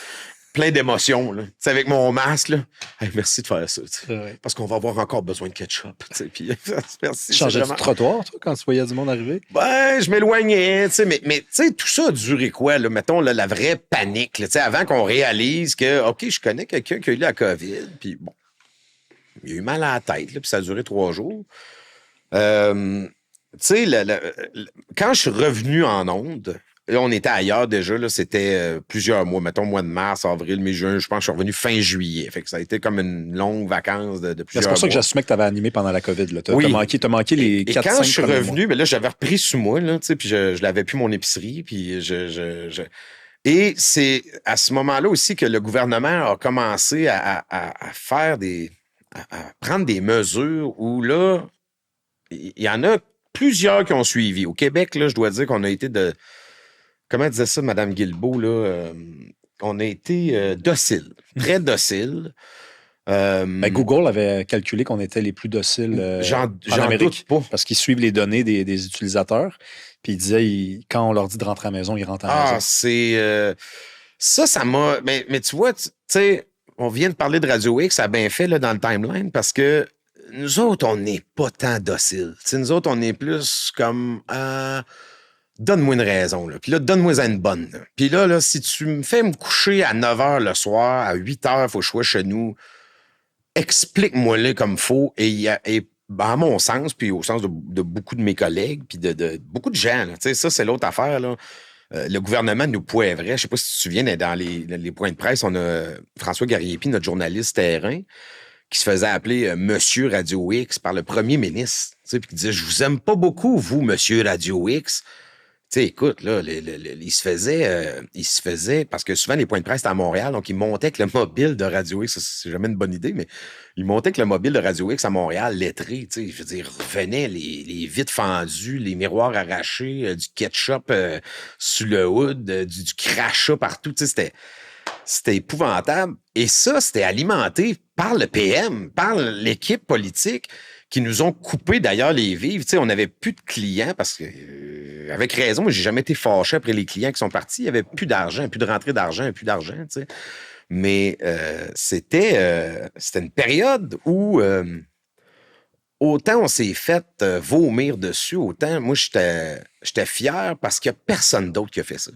Plein d'émotions, là. Tu sais, avec mon masque, là. Hey, merci de faire ça, Ouais. parce qu'on va avoir encore besoin de ketchup, tu sais. Puis, merci. Tu changeais vraiment... de trottoir, toi, quand tu voyais du monde arriver? Ben, je m'éloignais, tu sais, mais tu sais, tout ça a duré quoi, là? Mettons, là, la vraie panique, là, tu sais, avant qu'on réalise que, OK, je connais quelqu'un qui a eu la COVID, puis bon, il a eu mal à la tête, là, puis ça a duré 3 jours. Tu sais, quand je suis revenu en onde, là, on était ailleurs déjà, là, c'était plusieurs mois, mettons mois de mars, avril, mai, juin, je pense que je suis revenu fin juillet. Fait que ça a été comme une longue vacance de plusieurs mois. C'est pour ça que j'assumais que tu avais animé pendant la COVID. Tu as manqué les 4-5 Et quand je suis revenu, mois. là, j'avais repris sous moi, là, puis je l'avais plus mon épicerie, puis Et c'est à ce moment-là aussi que le gouvernement a commencé à faire à prendre des mesures où là, il y en a plusieurs qui ont suivi. Au Québec, là, je dois dire qu'on a été comment disait ça, Mme Guilbeault, là? On a été docile, très docile. Google avait calculé qu'on était les plus dociles en Amérique. Doute pas. Parce qu'ils suivent les données des utilisateurs. Puis ils disaient, quand on leur dit de rentrer à la maison, ils rentrent à la maison. C'est... ça m'a... Mais tu vois, tu sais, on vient de parler de Radio X, ça a bien fait là, dans le timeline, parce que nous autres, on n'est pas tant dociles. T'sais, nous autres, on est plus comme... donne-moi une raison, là. Puis là, donne-moi une bonne. Là. Puis là, si tu me fais me coucher à 9 h le soir, à 8 h, il faut que je sois chez nous, explique-moi-le comme faut. Et à mon sens, puis au sens de beaucoup de mes collègues, puis de beaucoup de gens, là, ça, c'est l'autre affaire, là. Le gouvernement nous poivrait. Je ne sais pas si tu te souviens, dans les points de presse, on a François Garriépi, notre journaliste terrain, qui se faisait appeler Monsieur Radio X par le premier ministre, puis qui disait « Je vous aime pas beaucoup, vous, Monsieur Radio X ». Tu sais, écoute, là, il se faisait, parce que souvent, les points de presse étaient à Montréal, donc ils montaient avec le mobile de Radio X, c'est jamais une bonne idée, mais ils montaient avec le mobile de Radio X à Montréal, lettré, tu sais, je veux dire, revenaient les vitres fendues, les miroirs arrachés, du ketchup sur le hood, du crachat partout, tu sais, c'était épouvantable. Et ça, c'était alimenté par le PM, par l'équipe politique, qui nous ont coupé d'ailleurs les vivres. Tu sais, on n'avait plus de clients parce que, avec raison, moi, j'ai jamais été fâché après les clients qui sont partis. Il n'y avait plus d'argent, plus de rentrée d'argent, plus d'argent, tu sais. Mais c'était une période où autant on s'est fait vomir dessus, autant moi, j'étais fier parce qu'il n'y a personne d'autre qui a fait ça.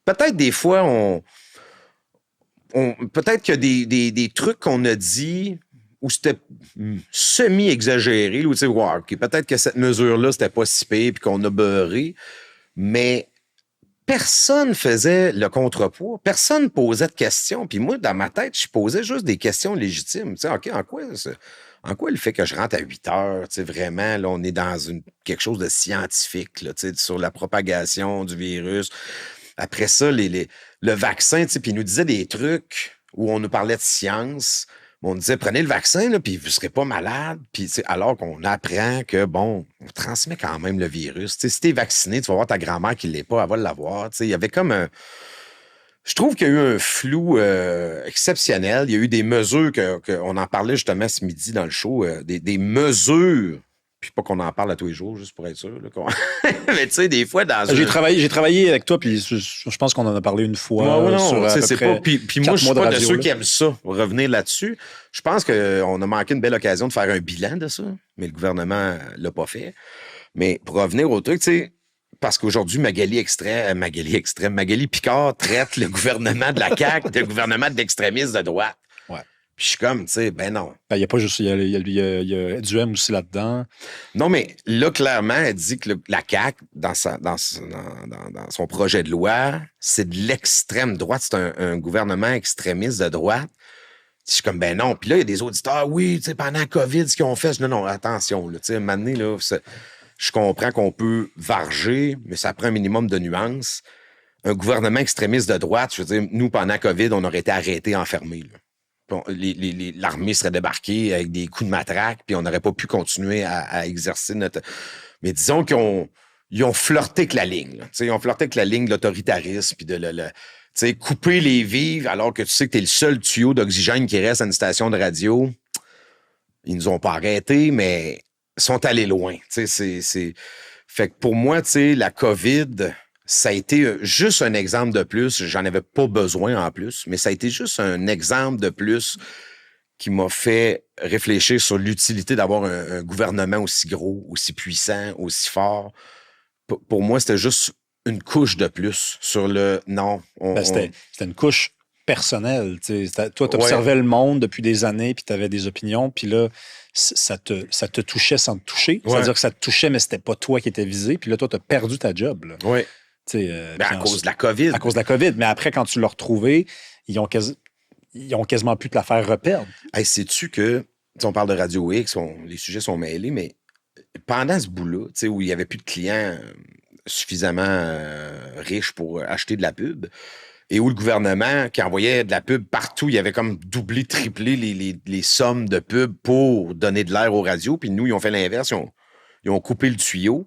Peut-être des fois, peut-être qu'il y a des trucs qu'on a dit où c'était semi-exagéré, où tu sais, wow, okay, peut-être que cette mesure-là, c'était pas si pire, puis qu'on a beurré, mais personne faisait le contrepoids. Personne posait de questions. Puis moi, dans ma tête, je posais juste des questions légitimes. Tu sais, OK, en quoi le fait que je rentre à 8 heures, tu sais, vraiment, là, on est dans quelque chose de scientifique, là, tu sais, sur la propagation du virus. Après ça, le vaccin, tu sais, puis il nous disait des trucs où on nous parlait de science. On disait, prenez le vaccin, là, puis vous ne serez pas malade. Puis, alors qu'on apprend que, bon, on transmet quand même le virus. Tu sais, si tu es vacciné, tu vas voir ta grand-mère qui ne l'est pas, elle va l'avoir. Tu sais, il y avait comme un... Je trouve qu'il y a eu un flou exceptionnel. Il y a eu des mesures on en parlait justement ce midi dans le show, des mesures. Puis pas qu'on en parle à tous les jours, juste pour être sûr. Là, mais tu sais, des fois, J'ai travaillé avec toi, puis je pense qu'on en a parlé une fois. Ouais, non, sur c'est pas. Puis moi, je suis pas de ceux qui aiment ça. Pour revenir là-dessus, je pense qu'on a manqué une belle occasion de faire un bilan de ça, mais le gouvernement l'a pas fait. Mais pour revenir au truc, tu sais, parce qu'aujourd'hui, Magali Picard traite le gouvernement de la CAQ de gouvernement d'extrémistes de droite. Ouais. Puis je suis comme, tu sais, ben non. Il n'y a pas juste... Il y a Duhem aussi là-dedans. Non, mais là, clairement, elle dit que la CAQ, dans son projet de loi, c'est de l'extrême droite. C'est un gouvernement extrémiste de droite. Je suis comme, ben non. Puis là, il y a des auditeurs, oui, tu sais, pendant la COVID, ce qu'ils ont fait. Non, attention, là, tu sais, à un moment donné, là, je comprends qu'on peut varger, mais ça prend un minimum de nuances. Un gouvernement extrémiste de droite, je veux dire, nous, pendant la COVID, on aurait été arrêtés, enfermés, là. Bon, l'armée serait débarquée avec des coups de matraque, puis on n'aurait pas pu continuer à exercer notre... Mais disons qu'ils ont flirté avec la ligne. Ils ont flirté avec la ligne de l'autoritarisme, puis de couper les vivres, alors que tu sais que tu es le seul tuyau d'oxygène qui reste à une station de radio. Ils nous ont pas arrêtés, mais ils sont allés loin. Fait que pour moi, la COVID... Ça a été juste un exemple de plus. J'en avais pas besoin en plus, mais ça a été juste un exemple de plus qui m'a fait réfléchir sur l'utilité d'avoir un gouvernement aussi gros, aussi puissant, aussi fort. Pour moi, c'était juste une couche de plus sur le non. C'était une couche personnelle. Toi, tu observais le monde depuis des années, puis tu avais des opinions, puis là, ça te touchait sans te toucher. Ouais. C'est-à-dire que ça te touchait, mais c'était pas toi qui étais visé. Puis là, toi, tu as perdu ta job. Oui. À cause de la COVID. À cause de la COVID. Mais après, quand tu l'as retrouvé, ils ont quasiment pu te la faire reperdre. Hey, sais-tu que, on parle de Radio X, les sujets sont mêlés, mais pendant ce bout-là, où il n'y avait plus de clients suffisamment riches pour acheter de la pub, et où le gouvernement qui envoyait de la pub partout, il y avait comme doublé, triplé les sommes de pub pour donner de l'air aux radios, puis nous, ils ont fait l'inverse, ils ont coupé le tuyau.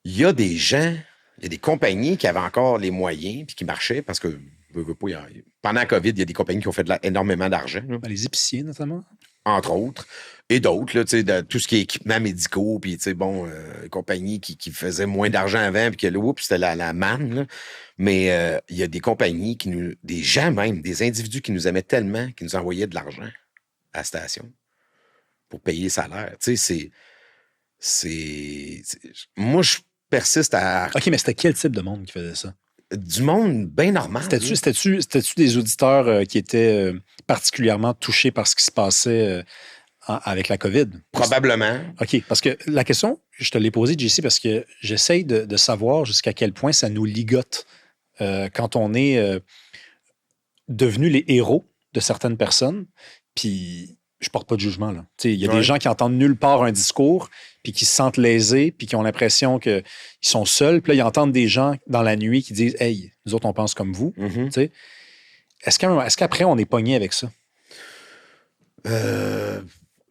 Il y a des gens... Il y a des compagnies qui avaient encore les moyens puis qui marchaient parce que pendant la COVID, il y a des compagnies qui ont fait énormément d'argent. Là. Les épiciers, notamment. Entre autres. Et d'autres, là, de tout ce qui est équipements médicaux, puis les compagnies qui faisaient moins d'argent avant, puis que là, c'était la manne. Là. Mais il y a des compagnies des gens même, des individus qui nous aimaient tellement, qui nous envoyaient de l'argent à la station pour payer les salaires. Tu sais, moi, je persiste à... OK, mais c'était quel type de monde qui faisait ça? Du monde bien normal. C'était-tu des auditeurs qui étaient particulièrement touchés par ce qui se passait avec la COVID? Probablement. OK, parce que la question, je te l'ai posée, JC, parce que j'essaye de savoir jusqu'à quel point ça nous ligote quand on est devenu les héros de certaines personnes, puis... Je porte pas de jugement, là. Il y a des gens qui entendent nulle part un discours, puis qui se sentent lésés, puis qui ont l'impression qu'ils sont seuls. Puis là, ils entendent des gens dans la nuit qui disent « Hey, nous autres, on pense comme vous. Mm-hmm. » Est-ce qu'après, on est pogné avec ça?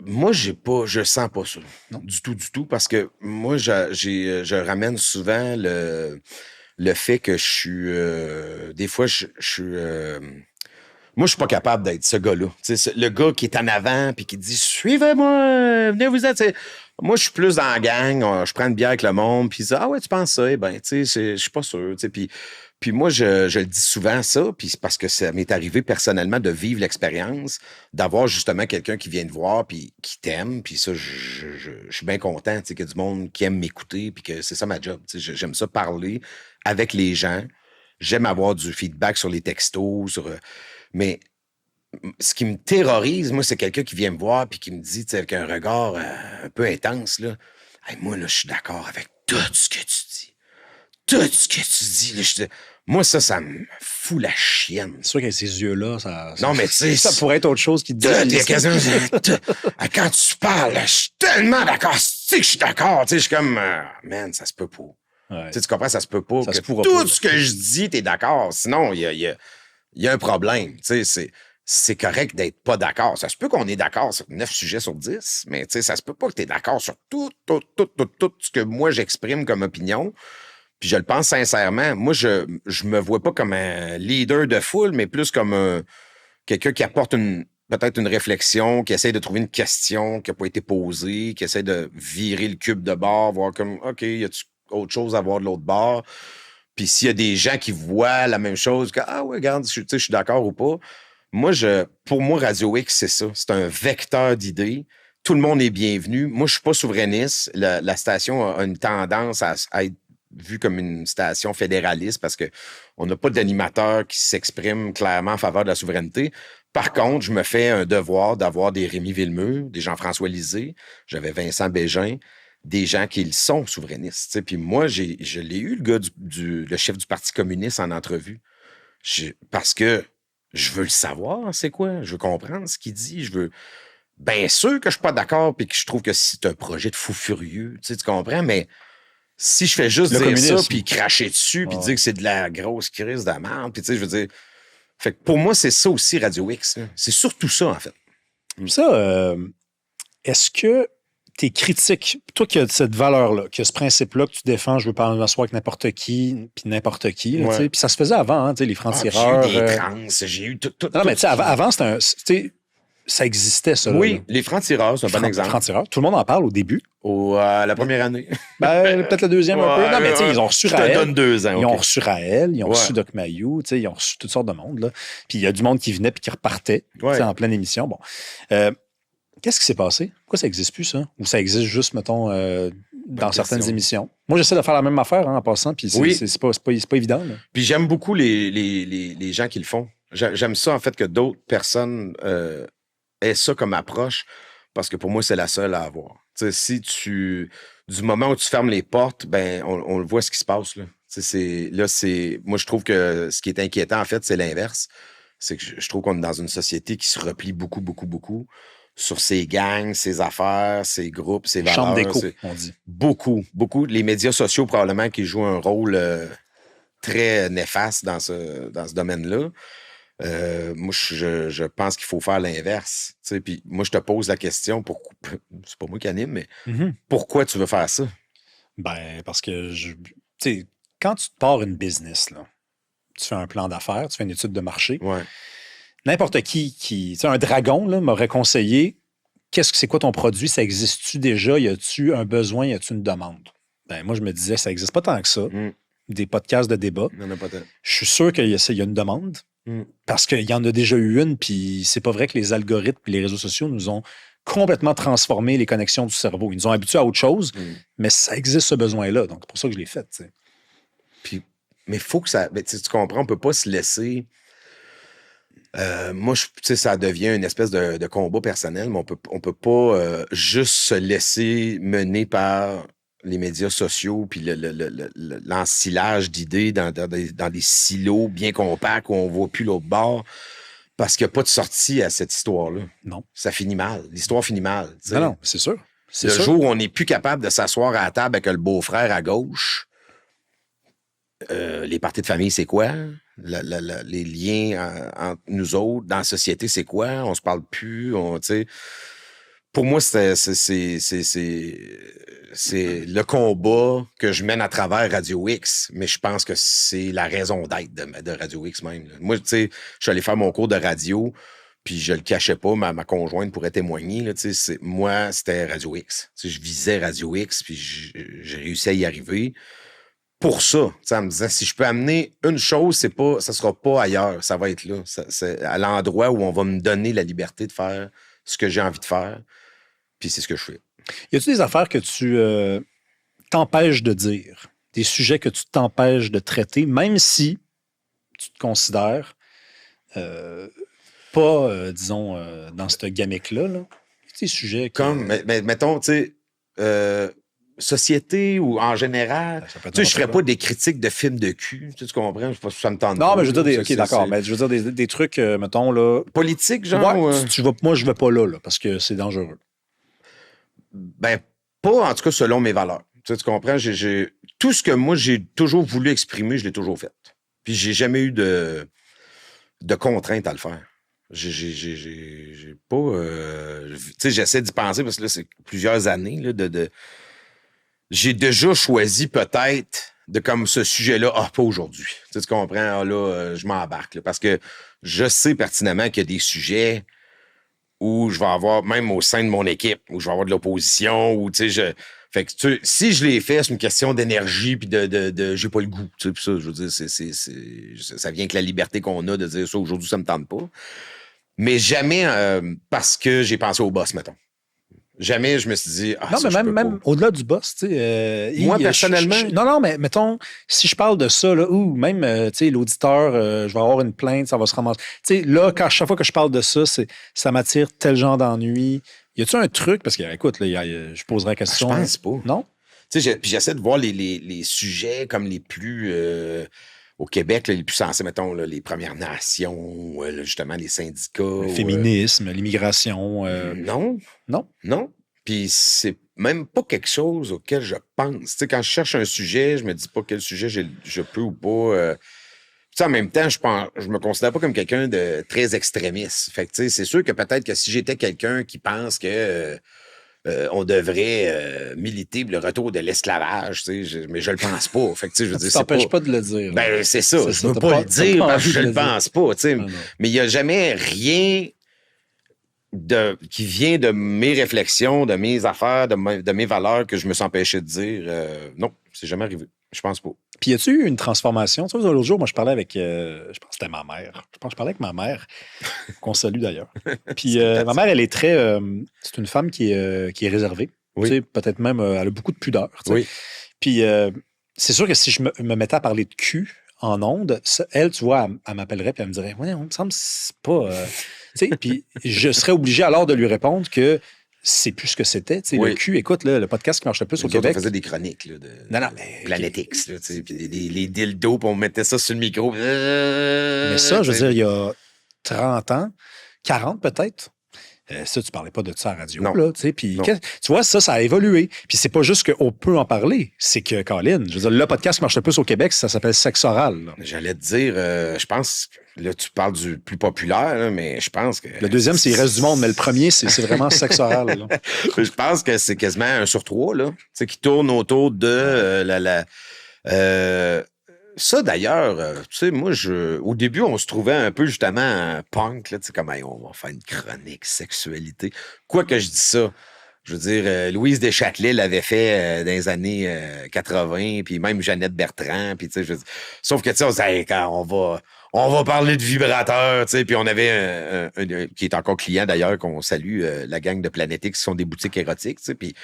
Moi, je sens pas ça. Non. Du tout. Parce que moi, je ramène souvent le fait que je suis... des fois, je suis... moi, je suis pas capable d'être ce gars-là. Le gars qui est en avant puis qui dit « Suivez-moi, venez vous êtes... » Moi, je suis plus dans la gang. Je prends une bière avec le monde puis ah ouais, tu penses ça? Eh ben, tu sais, je suis pas sûr. Puis moi, je le dis souvent ça, puis c'est parce que ça m'est arrivé personnellement de vivre l'expérience, d'avoir justement quelqu'un qui vient te voir puis qui t'aime. Puis ça, je suis bien content qu'il y ait du monde qui aime m'écouter puis que c'est ça ma job. J'aime ça parler avec les gens. J'aime avoir du feedback sur les textos, mais ce qui me terrorise, moi, c'est quelqu'un qui vient me voir puis qui me dit, avec un regard un peu intense, là, hey, moi, là, je suis d'accord avec tout ce que tu dis. tout ce que tu dis, là, moi, ça me fout la chienne. C'est sûr qu'avec ces yeux-là, ça Non, mais tu sais, ça pourrait être autre chose qui te dit. Quand tu parles, je suis tellement d'accord. Tu sais que je suis d'accord. Tu sais, je suis comme, man, ça se peut pas. Ouais. Tu comprends, ça se peut pas. Ça Que se pourra tout pas, ce que je dis, t'es d'accord. Sinon, il y a un problème. Tu sais, c'est correct d'être pas d'accord. Ça se peut qu'on est d'accord sur 9 sujets sur 10, mais tu sais, ça se peut pas que t'es d'accord sur tout ce que moi j'exprime comme opinion. Puis je le pense sincèrement. Moi, je me vois pas comme un leader de foule, mais plus comme quelqu'un qui apporte peut-être une réflexion, qui essaie de trouver une question qui n'a pas été posée, qui essaie de virer le cube de bord, voir comme, OK, y a-tu autre chose à voir de l'autre bord? Puis s'il y a des gens qui voient la même chose, que, ah ouais, regarde, je suis d'accord ou pas. Moi, pour moi, Radio X, c'est ça. C'est un vecteur d'idées. Tout le monde est bienvenu. Moi, je suis pas souverainiste. La station a une tendance à être vue comme une station fédéraliste parce qu'on n'a pas d'animateur qui s'exprime clairement en faveur de la souveraineté. Par contre, je me fais un devoir d'avoir des Rémi Villemur, des Jean-François Lisée, j'avais Vincent Bégin, des gens qui le sont souverainistes. T'sais. Puis moi, je l'ai eu, le gars le chef du Parti communiste en entrevue. Parce que je veux le savoir, c'est quoi? Je veux comprendre ce qu'il dit. Je veux. Bien sûr que je suis pas d'accord puis que je trouve que c'est un projet de fou furieux. Tu comprends? Mais si je fais juste dire ça puis cracher dessus puis dire que c'est de la grosse crise de la merde, puis tu sais, je veux dire. Fait que pour moi, c'est ça aussi Radio X. Là. C'est surtout ça, en fait. Ça, est-ce que tes critiques, toi qui as cette valeur-là, qui a ce principe-là que tu défends, je veux pas m'asseoir avec n'importe qui, puis n'importe qui, ouais. Puis ça se faisait avant, hein, les francs-tireurs. J'ai eu des trans, j'ai eu tout. Non, mais tu sais, avant, ça existait, ça. Oui, là. Les francs-tireurs, c'est un bon exemple. Francs-tireurs, tout le monde en parle au début. La première année. Peut-être la deuxième un peu. Non, mais tu sais, ils ont reçu Raël. Je te donne 2 ans. Ils ont reçu Raël, ils ont reçu Doc Mayou, ils ont reçu toutes sortes de monde. Là. Puis il y a du monde qui venait puis qui repartait en pleine émission. Bon. Qu'est-ce qui s'est passé? Pourquoi ça n'existe plus, ça? Ou ça existe juste, mettons, dans certaines émissions? Moi, j'essaie de faire la même affaire en passant, puis c'est pas évident. Là. Puis j'aime beaucoup les gens qui le font. J'aime ça, en fait, que d'autres personnes aient ça comme approche, parce que pour moi, c'est la seule à avoir. T'sais, du moment où tu fermes les portes, ben on le voit ce qui se passe. Là. Moi, je trouve que ce qui est inquiétant, en fait, c'est l'inverse. C'est que je trouve qu'on est dans une société qui se replie beaucoup, beaucoup, beaucoup sur ses gangs, ses affaires, ses groupes, ses valeurs. Chambre d'écho, on dit. Beaucoup, beaucoup. Les médias sociaux, probablement, qui jouent un rôle très néfaste dans ce domaine-là. Moi, je pense qu'il faut faire l'inverse. Puis moi, je te pose la question, c'est pas moi qui anime, mais pourquoi tu veux faire ça? Ben, parce que, quand tu te pars une business, là, tu fais un plan d'affaires, tu fais une étude de marché. Ouais. N'importe qui un dragon là, m'aurait conseillé, c'est quoi ton produit? Ça existe-tu déjà? Y a-tu un besoin? Y a-tu une demande? Ben, moi, je me disais, ça n'existe pas tant que ça. Des podcasts de débat. Il y en a pas tant. Je suis sûr qu'il y a une demande. Parce qu'il y en a déjà eu une, puis c'est pas vrai que les algorithmes et les réseaux sociaux nous ont complètement transformé les connexions du cerveau. Ils nous ont habitués à autre chose, mais ça existe ce besoin-là. Donc, c'est pour ça que je l'ai fait. Puis, mais il faut que ça... Mais, tu comprends, on peut pas se laisser... moi, ça devient une espèce de combat personnel, mais on peut pas juste se laisser mener par les médias sociaux puis l'ensilage d'idées dans des silos bien compacts où on voit plus l'autre bord parce qu'il n'y a pas de sortie à cette histoire-là. Non. Ça finit mal. L'histoire finit mal. T'sais. Non, c'est sûr. Le jour où on n'est plus capable de s'asseoir à la table avec le beau-frère à gauche, les parties de famille, c'est quoi? Les liens entre nous autres, dans la société, c'est quoi? On se parle plus, pour moi, c'est le combat que je mène à travers Radio X, mais je pense que c'est la raison d'être de Radio X même. Là. Moi, je suis allé faire mon cours de radio, puis je le cachais pas, ma conjointe pourrait témoigner. Là, moi, c'était Radio X. Je visais Radio X, puis j'ai réussi à y arriver. Pour ça, en me disant, si je peux amener une chose, ça sera pas ailleurs, ça va être là. C'est à l'endroit où on va me donner la liberté de faire ce que j'ai envie de faire. Puis c'est ce que je fais. Y a-t-il des affaires que tu t'empêches de dire? Des sujets que tu t'empêches de traiter, même si tu te considères pas, disons, dans cette gamique-là? Là? Des sujets comme, mais, mettons, tu sais, société ou en général. Ça peut être Tu sais, je ferais n'importe pas des critiques de films de cul. Tu comprends? Je sais pas si ça me tente quoi. Non, pas. mais je veux dire, Ça, OK, d'accord. Mais je veux dire des trucs, mettons, là. Politique, genre? Ouais, moi, je vais pas là, parce que c'est dangereux. Ben, pas en tout cas selon mes valeurs. Tu comprends? Tout ce que moi, j'ai toujours voulu exprimer, je l'ai toujours fait. Puis j'ai jamais eu de contrainte à le faire. J'ai pas... tu sais, j'essaie d'y penser parce que là, c'est plusieurs années là, j'ai déjà choisi peut-être de comme ce sujet-là, pas aujourd'hui. Tu comprends? Là, je m'embarque. Là, parce que je sais pertinemment qu'il y a des sujets où je vais avoir, même au sein de mon équipe, où je vais avoir de l'opposition, ou tu sais, fait que si je l'ai fait, c'est une question d'énergie puis de j'ai pas le goût. Tu sais, puis ça, je veux dire, ça vient avec la liberté qu'on a de dire ça aujourd'hui, ça me tente pas. Mais jamais parce que j'ai pensé au boss, mettons. Jamais je me suis dit. Non, mais même au-delà du boss, tu sais. Moi, personnellement. Non, mais mettons, si je parle de ça, là, ou même, tu sais, l'auditeur, je vais avoir une plainte, ça va se ramasser. Tu sais, là, chaque fois que je parle de ça, ça m'attire tel genre d'ennui. Y a-tu un truc? Parce que, écoute, là, je poserai la question. Je pense pas. Non? Tu sais, puis j'essaie de voir les sujets comme les plus. Au Québec, là, les plus sensés, mettons, là, les Premières Nations, justement, les syndicats. Le féminisme, l'immigration. Non. Non? Non. Puis c'est même pas quelque chose auquel je pense. Tu sais, quand je cherche un sujet, je me dis pas quel sujet je peux ou pas. Tu sais, en même temps, je me considère pas comme quelqu'un de très extrémiste. Fait que, tu sais, c'est sûr que peut-être que si j'étais quelqu'un qui pense que on devrait militer pour le retour de l'esclavage, tu sais, mais je le pense pas. Fait que, tu sais, je veux dire, ça t'empêche pas de le dire. Ben, c'est ça. Je veux pas le dire parce que je le pense pas, tu sais. Mais il y a jamais rien qui vient de mes réflexions, de mes affaires, de mes valeurs que je me suis empêché de dire. Non, c'est jamais arrivé. Je pense pas. Puis, y a-tu eu une transformation? Tu sais, l'autre jour, moi, je parlais avec, je pense que c'était ma mère. Je parlais avec ma mère, qu'on salue d'ailleurs. Puis, ma mère, elle est très... c'est une femme qui est réservée. Oui. Tu sais, peut-être même, elle a beaucoup de pudeur. Tu sais. Oui. Puis, c'est sûr que si je me mettais à parler de cul en ondes, elle, tu vois, elle m'appellerait puis elle me dirait « Ouais, on me semble que c'est pas... tu sais, puis, je serais obligé alors de lui répondre que c'est plus ce que c'était. Tu sais, le cul, écoute, là, le podcast qui marche le plus au Québec. On faisait des chroniques là, non, mais Planète X, là, puis les dildos, puis on mettait ça sur le micro. Mais ça, je veux dire, il y a 30 ans, 40 peut-être. Ça, tu parlais pas de ça à la radio, non. Là, tu sais, puis tu vois, ça a évolué. Puis c'est pas juste qu'on peut en parler, c'est que, Colin, je veux dire, le podcast qui marche le plus au Québec, ça s'appelle Sexe Oral. Là. J'allais te dire, je pense, là, tu parles du plus populaire, là, mais je pense que... Le deuxième, c'est Il reste du monde, mais le premier, c'est vraiment Sexe Oral. Là. Je pense que c'est quasiment 1 sur 3, là, qui tourne autour de ça, d'ailleurs, tu sais, moi, au début, on se trouvait un peu, justement, punk, là, tu sais, comme, hey, on va faire une chronique sexualité. Quoi que je dis ça, je veux dire, Louise Deschâtelet l'avait fait dans les années 80, puis même Jeannette Bertrand, puis tu sais, sauf que, tu sais, on disait, hey, quand on va parler de vibrateurs, tu sais, puis on avait un qui est encore client, d'ailleurs, qu'on salue, la gang de Planète X, qui sont des boutiques érotiques, tu sais, puis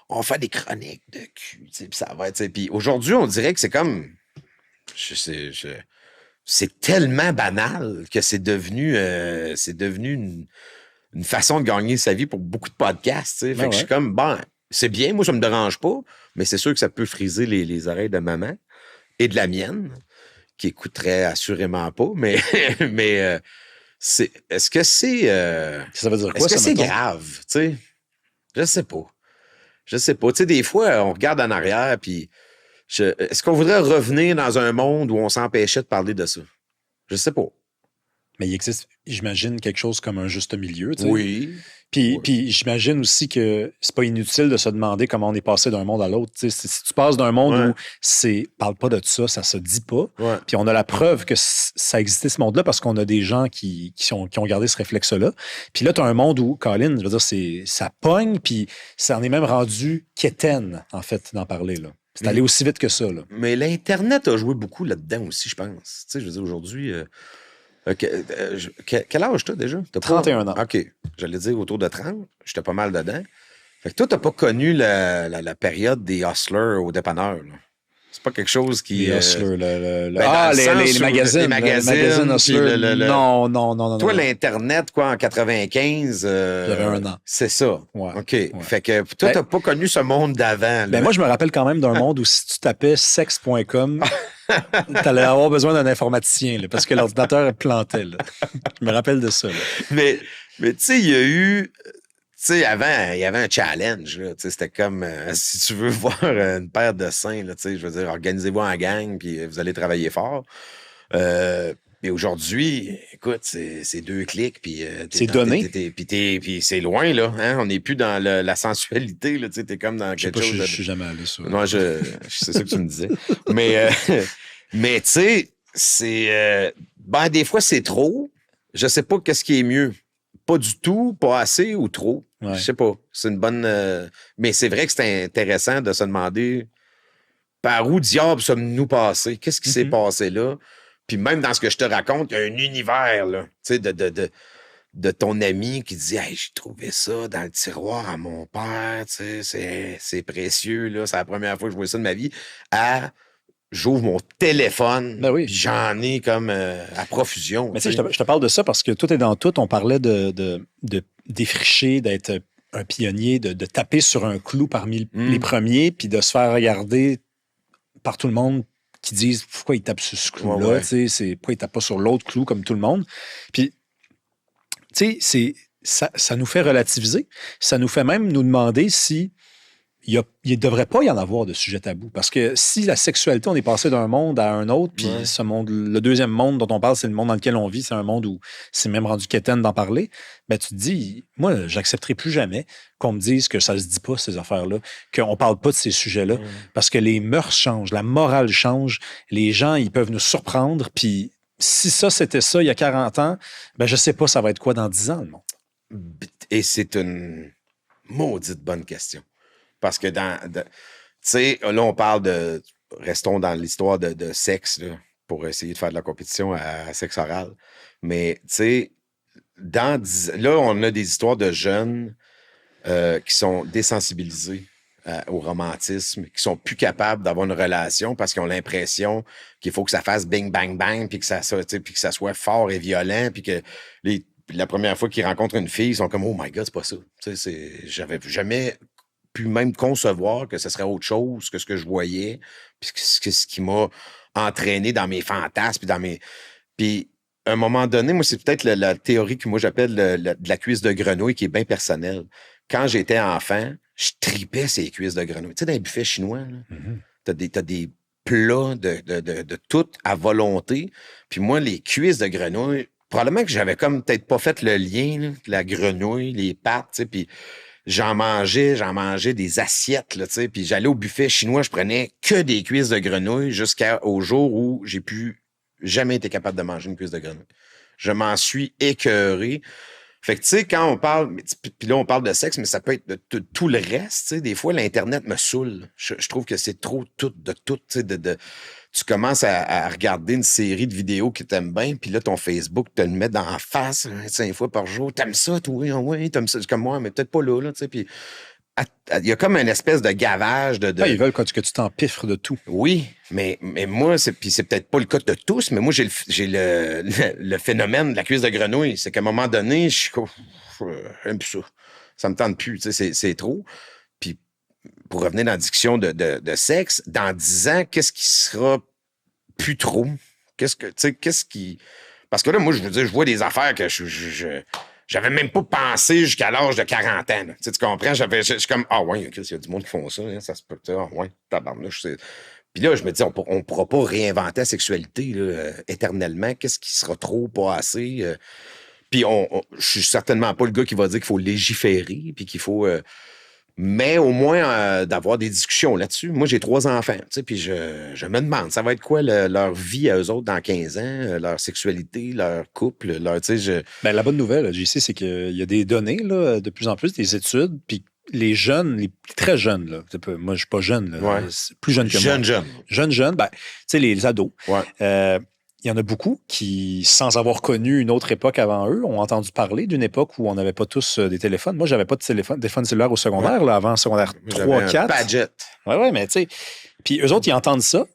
on fait des chroniques de cul, tu sais, puis ça va, tu sais, puis aujourd'hui, on dirait que c'est comme... c'est tellement banal que c'est devenu une façon de gagner sa vie pour beaucoup de podcasts. Fait que je suis comme, c'est bien, moi, ça me dérange pas, mais c'est sûr que ça peut friser les oreilles de maman et de la mienne, qui écouterait assurément pas, mais est-ce que c'est... ça veut dire quoi, est-ce que c'est grave, tu sais? Je sais pas. Tu sais, des fois, on regarde en arrière, puis... Est-ce qu'on voudrait revenir dans un monde où on s'empêchait de parler de ça? Je sais pas. Mais il existe, j'imagine, quelque chose comme un juste milieu. Tu sais. Oui. Puis j'imagine aussi que c'est pas inutile de se demander comment on est passé d'un monde à l'autre. Tu sais, si tu passes d'un monde où parle pas de ça se dit pas. Ouais. Puis on a la preuve que ça existait ce monde-là parce qu'on a des gens qui ont gardé ce réflexe-là. Puis là, tu as un monde où, Colin, je veux dire, ça pogne, puis ça en est même rendu quétaine, en fait, d'en parler, là. C'est allé aussi vite que ça. Là. Mais l'Internet a joué beaucoup là-dedans aussi, je pense. Tu sais, je veux dire, aujourd'hui... quel âge t'as déjà? 31 ans. OK. J'allais dire autour de 30. J'étais pas mal dedans. Fait que toi, t'as pas connu la période des hustlers au dépanneur. Là. C'est pas quelque chose qui... Les Hustlers, dans le sens les où magazines. les magazines, Hustlers. puis Non. Toi, l'Internet, quoi, en 95... J'avais 1 an. C'est ça. Ouais. OK. Fait que toi, t'as pas connu ce monde d'avant. là. Moi, je me rappelle quand même d'un monde où si tu tapais sexe.com, t'allais avoir besoin d'un informaticien, là, parce que l'ordinateur plantait. Là. Je me rappelle de ça. Là. Mais tu sais, il y a eu... Tu sais, avant, il y avait un challenge. Là, c'était comme, si tu veux voir une paire de seins, là, je veux dire, organisez-vous en gang, puis vous allez travailler fort. Mais aujourd'hui, écoute, c'est 2 clics, puis... c'est donné. Puis c'est loin, là. Hein? On n'est plus dans la sensualité, là. Tu sais, t'es comme dans quelque chose... Je suis jamais allé ça. Non, c'est ça que tu me disais. Mais tu sais, c'est... des fois, c'est trop. Je sais pas qu'est-ce qui est mieux. Pas du tout, pas assez ou trop. Ouais. Je sais pas. C'est une bonne... Mais c'est vrai que c'est intéressant de se demander par où diable sommes-nous passés? Qu'est-ce qui s'est passé là? Puis même dans ce que je te raconte, il y a un univers, là, tu sais, de ton ami qui dit « Hey, j'ai trouvé ça dans le tiroir à mon père, tu sais, c'est précieux, là, c'est la première fois que je vois ça de ma vie. » J'ouvre mon téléphone, ben oui. puis j'en ai comme à profusion. Mais tu sais, je te parle de ça parce que tout est dans tout. On parlait de défricher, d'être un pionnier, de taper sur un clou parmi les premiers, puis de se faire regarder par tout le monde qui disent pourquoi il tape sur ce clou-là, tu sais, pourquoi il tape pas sur l'autre clou comme tout le monde. Puis, tu sais, ça nous fait relativiser. Ça nous fait même nous demander si il ne devrait pas y en avoir de sujet tabou. Parce que si la sexualité, on est passé d'un monde à un autre, puis ce monde, le deuxième monde dont on parle, c'est le monde dans lequel on vit, c'est un monde où c'est même rendu quétaine d'en parler, ben tu te dis, moi, j'accepterai plus jamais qu'on me dise que ça se dit pas, ces affaires-là, qu'on parle pas de ces sujets-là, parce que les mœurs changent, la morale change, les gens, ils peuvent nous surprendre, puis si ça, c'était ça il y a 40 ans, ben je sais pas, ça va être quoi dans 10 ans, le monde? Et c'est une maudite bonne question. Parce que tu sais, là, on parle de... Restons dans l'histoire de sexe, là, pour essayer de faire de la compétition à sexe oral. Mais, tu sais, là, on a des histoires de jeunes qui sont désensibilisés au romantisme, qui sont plus capables d'avoir une relation parce qu'ils ont l'impression qu'il faut que ça fasse bing, bang, bang, puis que ça soit fort et violent, puis que la première fois qu'ils rencontrent une fille, ils sont comme « Oh my God, c'est pas ça. » Tu sais, j'avais jamais... pu même concevoir que ce serait autre chose que ce que je voyais, puis ce qui m'a entraîné dans mes fantasmes, Puis, à un moment donné, moi, c'est peut-être la théorie que moi, j'appelle de la cuisse de grenouille, qui est bien personnelle. Quand j'étais enfant, je tripais ces cuisses de grenouille. Tu sais, dans les buffets chinois, t'as des plats de tout à volonté. Puis moi, les cuisses de grenouille, probablement que j'avais comme peut-être pas fait le lien, là, la grenouille, les pattes, tu sais, puis j'en mangeais des assiettes, là, tu sais, puis j'allais au buffet chinois, je prenais que des cuisses de grenouille jusqu'au jour où j'ai jamais été capable de manger une cuisse de grenouille. Je m'en suis écœuré. Fait que, tu sais, quand on parle, puis là, on parle de sexe, mais ça peut être de tout le reste, tu sais, des fois, l'Internet me saoule. Je trouve que c'est trop tout, tu sais, tu commences à regarder une série de vidéos que t'aimes bien, puis là, ton Facebook te le met dans la face 5 fois par jour. T'aimes ça, toi? Oui, t'aimes ça. C'est comme moi, mais peut-être pas là, tu sais, puis il y a comme une espèce de gavage de... ils veulent que tu t'empiffres de tout. Oui, mais moi, c'est peut-être pas le cas de tous, mais moi, j'ai le phénomène de la cuisse de grenouille. C'est qu'à un moment donné, j'aime plus ça. Ça me tente plus, tu sais, c'est trop. Puis, pour revenir dans la discussion de sexe, dans 10 ans, qu'est-ce qui sera plus trop? Qu'est-ce qui... Parce que là, moi, je veux dire, je vois des affaires que j'avais même pas pensé jusqu'à l'âge de 40 ans. Tu comprends? Je suis comme, ah ouais, il y a du monde qui font ça. Hein, ça se peut. Ah ouais, tabarnouche. Puis là, je me dis, on pourra pas réinventer la sexualité là, éternellement. Qu'est-ce qui sera trop, pas assez? Puis je suis certainement pas le gars qui va dire qu'il faut légiférer, puis qu'il faut... mais au moins d'avoir des discussions là-dessus. Moi, j'ai 3 enfants, tu sais, puis je me demande, ça va être quoi leur vie à eux autres dans 15 ans, leur sexualité, leur couple, tu sais, la bonne nouvelle, JC, c'est qu'il y a des données, là, de plus en plus, des études, puis les jeunes, les très jeunes, là, moi, je suis pas jeune, là, plus jeune que moi. Jeune. Jeunes, tu sais, les ados. Ouais. il y en a beaucoup qui, sans avoir connu une autre époque avant eux, ont entendu parler d'une époque où on n'avait pas tous des téléphones. Moi, j'avais pas de téléphone cellulaire au secondaire, là, avant secondaire 3, 4. Padgett. Ouais, mais tu sais. Puis eux autres, ils entendent ça,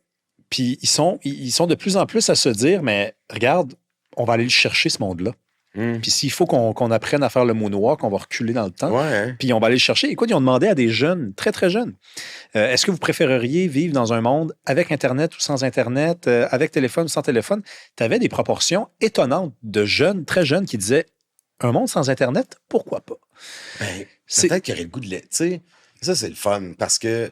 puis ils sont de plus en plus à se dire, mais regarde, on va aller le chercher, ce monde-là. Puis s'il faut qu'on apprenne à faire le moonwalk, on va reculer dans le temps. Ouais. Puis on va aller le chercher. Écoute, ils ont demandé à des jeunes, très, très jeunes, est-ce que vous préféreriez vivre dans un monde avec Internet ou sans Internet, avec téléphone ou sans téléphone? Tu avais des proportions étonnantes de jeunes, très jeunes, qui disaient, un monde sans Internet, pourquoi pas? Ben, peut-être qu'il y aurait le goût de... Tu sais, ça, c'est le fun, parce que...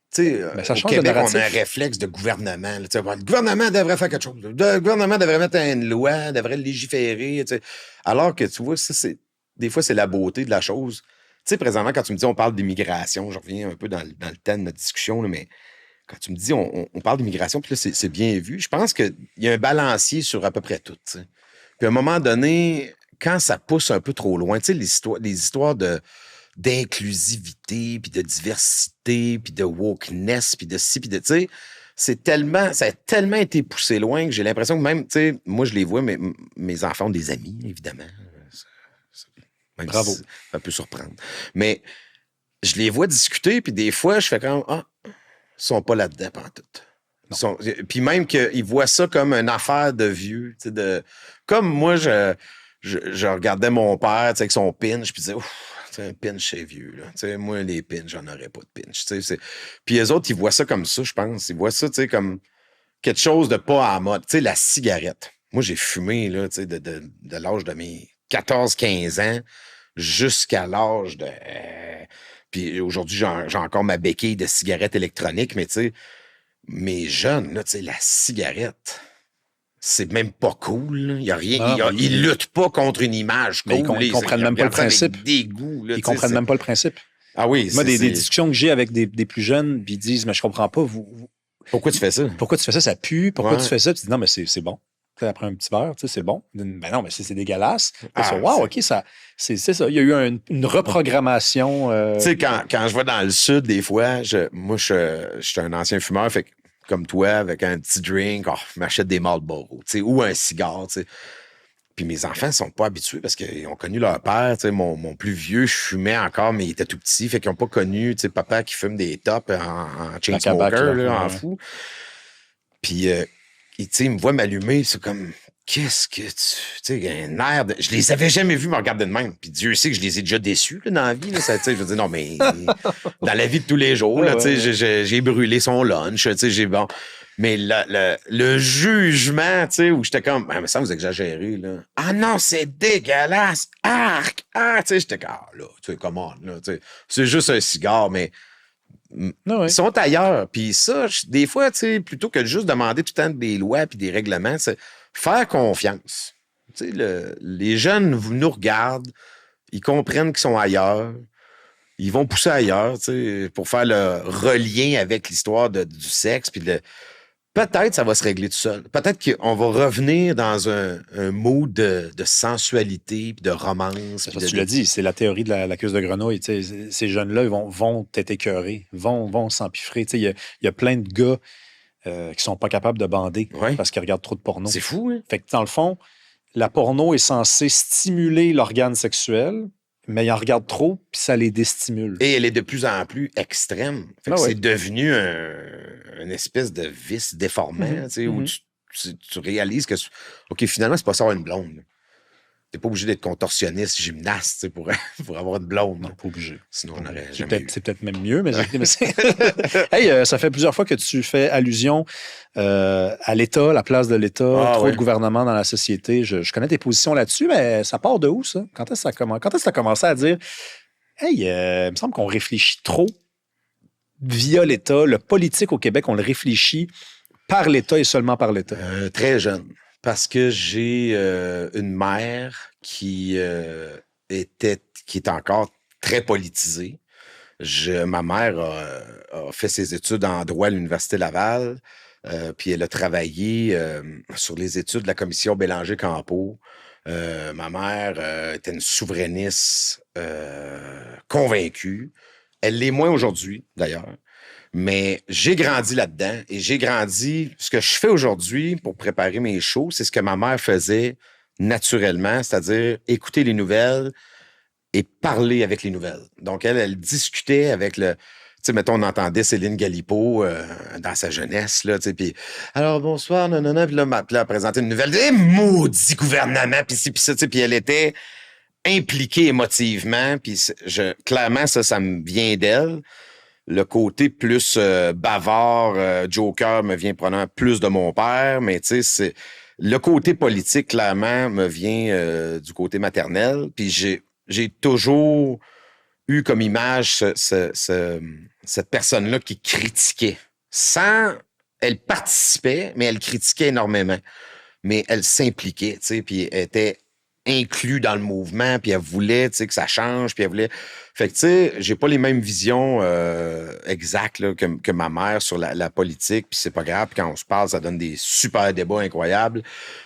Tu sais, ça au change de Québec, on narratif. a un réflexe de gouvernement. Là, le gouvernement devrait faire quelque chose. Le gouvernement devrait mettre une loi, devrait légiférer. Tu sais. Alors que, tu vois, ça, des fois, c'est la beauté de la chose. Tu sais, présentement, quand tu me dis on parle d'immigration, je reviens un peu dans le thème de notre discussion, là, mais quand tu me dis on parle d'immigration, puis là, c'est bien vu, je pense qu'il y a un balancier sur à peu près tout. Tu sais. Puis à un moment donné, quand ça pousse un peu trop loin, tu sais, les histoires d'inclusivité, puis de diversité, puis de wokeness, puis de ci, puis de... Tu sais, ça a tellement été poussé loin que j'ai l'impression que même, tu sais, moi, je les vois, mes enfants ont des amis, évidemment. Même Bravo. Si ça peut surprendre. Mais je les vois discuter, puis des fois, je fais comme, ils sont pas là-dedans pantoute. Puis même qu'ils voient ça comme une affaire de vieux, tu sais, comme moi, je regardais mon père, tu sais, avec son pinch, puis je disais, ouf, un pinch, c'est vieux. Là. Tu sais, moi, les pinches, j'en aurais pas de pinch. Tu sais, puis les autres, ils voient ça comme ça, je pense. Ils voient ça, tu sais, comme quelque chose de pas à la mode. Tu sais, la cigarette. Moi, j'ai fumé, là, tu sais, de l'âge de mes 14-15 ans jusqu'à l'âge de... puis aujourd'hui, j'ai encore ma béquille de cigarette électronique, mais tu sais, mes jeunes, là, tu sais, la cigarette... C'est même pas cool. Là. Il y a rien. Ils luttent pas contre une image cool. Mais ils comprennent même pas le principe. Dégoût, là, ils comprennent même pas le principe. Ah oui. Moi, des discussions que j'ai avec des plus jeunes, puis ils disent, mais je comprends pas, pourquoi tu fais ça? Pourquoi tu fais ça? Ça pue. Pourquoi tu fais ça? Puis tu dis, non, mais c'est bon. Après un petit verre, c'est bon. Ben non, mais c'est dégueulasse. Wow, OK, c'est ça. Il y a eu une reprogrammation. Tu sais, quand je vais dans le sud, des fois, moi, je suis un ancien fumeur, fait que comme toi, avec un petit drink, je m'achète des Marlboro, ou un cigare, tu sais. Puis mes enfants ne sont pas habitués parce qu'ils ont connu leur père, tu sais, mon plus vieux, je fumais encore, mais il était tout petit, fait qu'ils n'ont pas connu, tu sais, papa qui fume des tops en chain smoker, en fou. Puis, tu sais, il me voit m'allumer, c'est comme, qu'est-ce que tu sais, un air de... Je les avais jamais vus me regarder de même. Puis Dieu sait que je les ai déjà déçus là, dans la vie. Là, ça, je veux dire, non, mais dans la vie de tous les jours, là, j'ai brûlé son lunch. Bon. Mais le jugement, où j'étais comme, mais ça, vous exagérez. Là. Ah non, c'est dégueulasse. Arc! Ah, j'étais comme, là, come on. Là, c'est juste un cigare, mais... Ils sont ailleurs. Puis ça, des fois, plutôt que de juste demander tout le temps des lois puis des règlements, c'est faire confiance. Les jeunes nous regardent, ils comprennent qu'ils sont ailleurs, ils vont pousser ailleurs pour faire le relien avec l'histoire du sexe. Puis peut-être ça va se régler tout seul. Peut-être qu'on va revenir dans un mood de sensualité puis de romance. Tu l'as dit, c'est la théorie de la queue de grenouille. Ces jeunes-là ils vont être écœurés, vont s'empiffrer. Il y a plein de gars qui sont pas capables de bander parce qu'ils regardent trop de porno. C'est fou, hein? Fait que dans le fond, la porno est censée stimuler l'organe sexuel, mais ils en regardent trop, puis ça les déstimule. Et elle est de plus en plus extrême. Fait que c'est devenu une espèce de vice déformant, où tu réalises que, OK, finalement, c'est pas ça avoir une blonde. T'es pas obligé d'être contorsionniste, gymnaste, pour avoir une blonde. Non, pas obligé. Sinon, on aurait jamais eu. C'est peut-être même mieux, mais... Hey, ça fait plusieurs fois que tu fais allusion à l'État, la place de l'État, trop de gouvernement dans la société. Je connais tes positions là-dessus, mais ça part de où, ça? Quand est-ce que tu as commencé à dire « Hey, il me semble qu'on réfléchit trop via l'État, le politique au Québec, on le réfléchit par l'État et seulement par l'État. » Très jeune. Parce que j'ai une mère qui est encore très politisée. Ma mère a fait ses études en droit à l'Université Laval, puis elle a travaillé sur les études de la commission Bélanger-Campeau. Ma mère était une souverainiste convaincue. Elle l'est moins aujourd'hui, d'ailleurs. Mais j'ai grandi là-dedans et j'ai grandi. Ce que je fais aujourd'hui pour préparer mes shows, c'est ce que ma mère faisait naturellement, c'est-à-dire écouter les nouvelles et parler avec les nouvelles. Donc, elle discutait avec le... Tu sais, mettons, on entendait Céline Galipo dans sa jeunesse, là, tu sais, puis « Alors, bonsoir, nanana », puis là, elle présentait une nouvelle. « Eh, maudit gouvernement », puis ci, puis ça, tu sais, puis elle était impliquée émotivement, puis clairement, ça me vient d'elle. Le côté plus bavard, joker, me vient probablement plus de mon père, mais tu sais, c'est... Le côté politique, clairement, me vient du côté maternel, puis j'ai toujours eu comme image cette personne-là qui critiquait. Elle participait, mais elle critiquait énormément. Mais elle s'impliquait, tu sais, puis elle était inclue dans le mouvement, puis elle voulait, tu sais, que ça change, puis elle voulait... Fait que, tu sais, j'ai pas les mêmes visions exactes là, que ma mère sur la politique, puis c'est pas grave, puis quand on se parle, ça donne des super débats incroyables.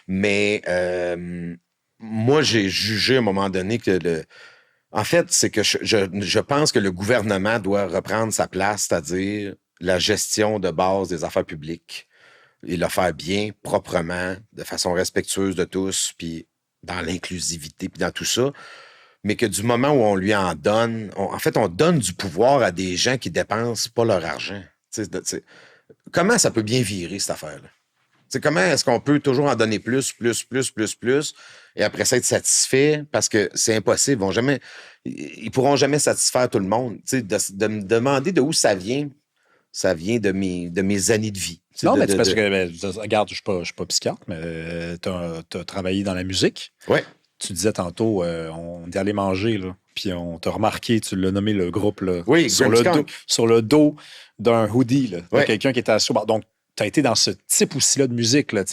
Mais moi, j'ai jugé à un moment donné que En fait, c'est que je pense que le gouvernement doit reprendre sa place, c'est-à-dire la gestion de base des affaires publiques et le faire bien, proprement, de façon respectueuse de tous, puis dans l'inclusivité, puis dans tout ça. Mais que du moment où on lui en donne, en fait, on donne du pouvoir à des gens qui dépensent pas leur argent. Comment ça peut bien virer, cette affaire-là? Comment est-ce qu'on peut toujours en donner plus, et après ça être satisfait? Parce que c'est impossible. Ils pourront jamais satisfaire tout le monde. De me demander de où ça vient de mes années de vie. Non, mais c'est parce que, regarde, je ne suis pas psychiatre, mais tu as travaillé dans la musique. Oui. Tu disais tantôt, on est allé manger, là, puis on t'a remarqué, tu l'as nommé le groupe, là, oui, sur le dos d'un hoodie, là, de quelqu'un qui était assis au bar. Donc, tu as été dans ce type aussi-là de musique, là,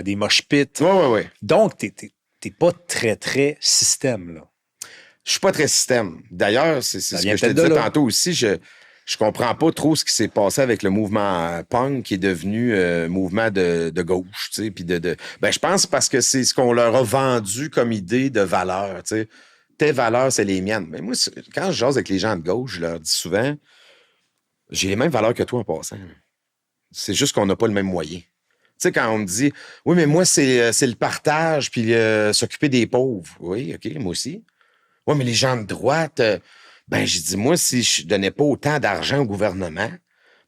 des mosh pits. Oui. Donc, tu n'es pas très, très système, là. Je suis pas très système. D'ailleurs, c'est ce que je te disais tantôt aussi. Je comprends pas trop ce qui s'est passé avec le mouvement punk qui est devenu mouvement de gauche, tu sais, puis je pense parce que c'est ce qu'on leur a vendu comme idée de valeur, tu sais. Tes valeurs, c'est les miennes. Mais moi, quand je jase avec les gens de gauche, je leur dis souvent, j'ai les mêmes valeurs que toi en passant. C'est juste qu'on n'a pas le même moyen. Tu sais, quand on me dit, oui, mais moi, c'est le partage puis s'occuper des pauvres. Oui, OK, moi aussi. Oui, mais les gens de droite, j'ai dit, moi, si je donnais pas autant d'argent au gouvernement,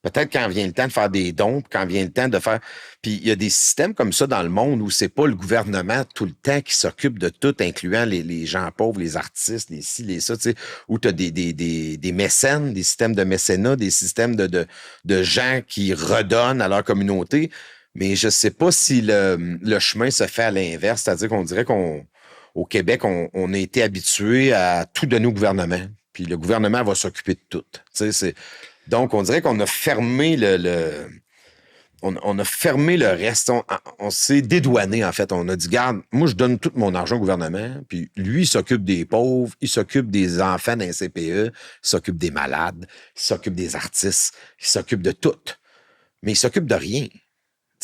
peut-être quand vient le temps de faire des dons, quand vient le temps de faire... Puis il y a des systèmes comme ça dans le monde où c'est pas le gouvernement tout le temps qui s'occupe de tout, incluant les gens pauvres, les artistes, les ci, les ça, tu sais, où tu as des mécènes, des systèmes de mécénat, des systèmes de gens qui redonnent à leur communauté. Mais je sais pas si le chemin se fait à l'inverse, c'est-à-dire qu'on dirait qu'au Québec, on a été habitué à tout donner au gouvernement. Puis le gouvernement va s'occuper de tout. Donc, on dirait qu'on a fermé on a fermé le reste. On s'est dédouané, en fait. On a dit, garde, moi, je donne tout mon argent au gouvernement, puis lui, il s'occupe des pauvres, il s'occupe des enfants d'un CPE, il s'occupe des malades, il s'occupe des artistes, il s'occupe de tout. Mais il s'occupe de rien.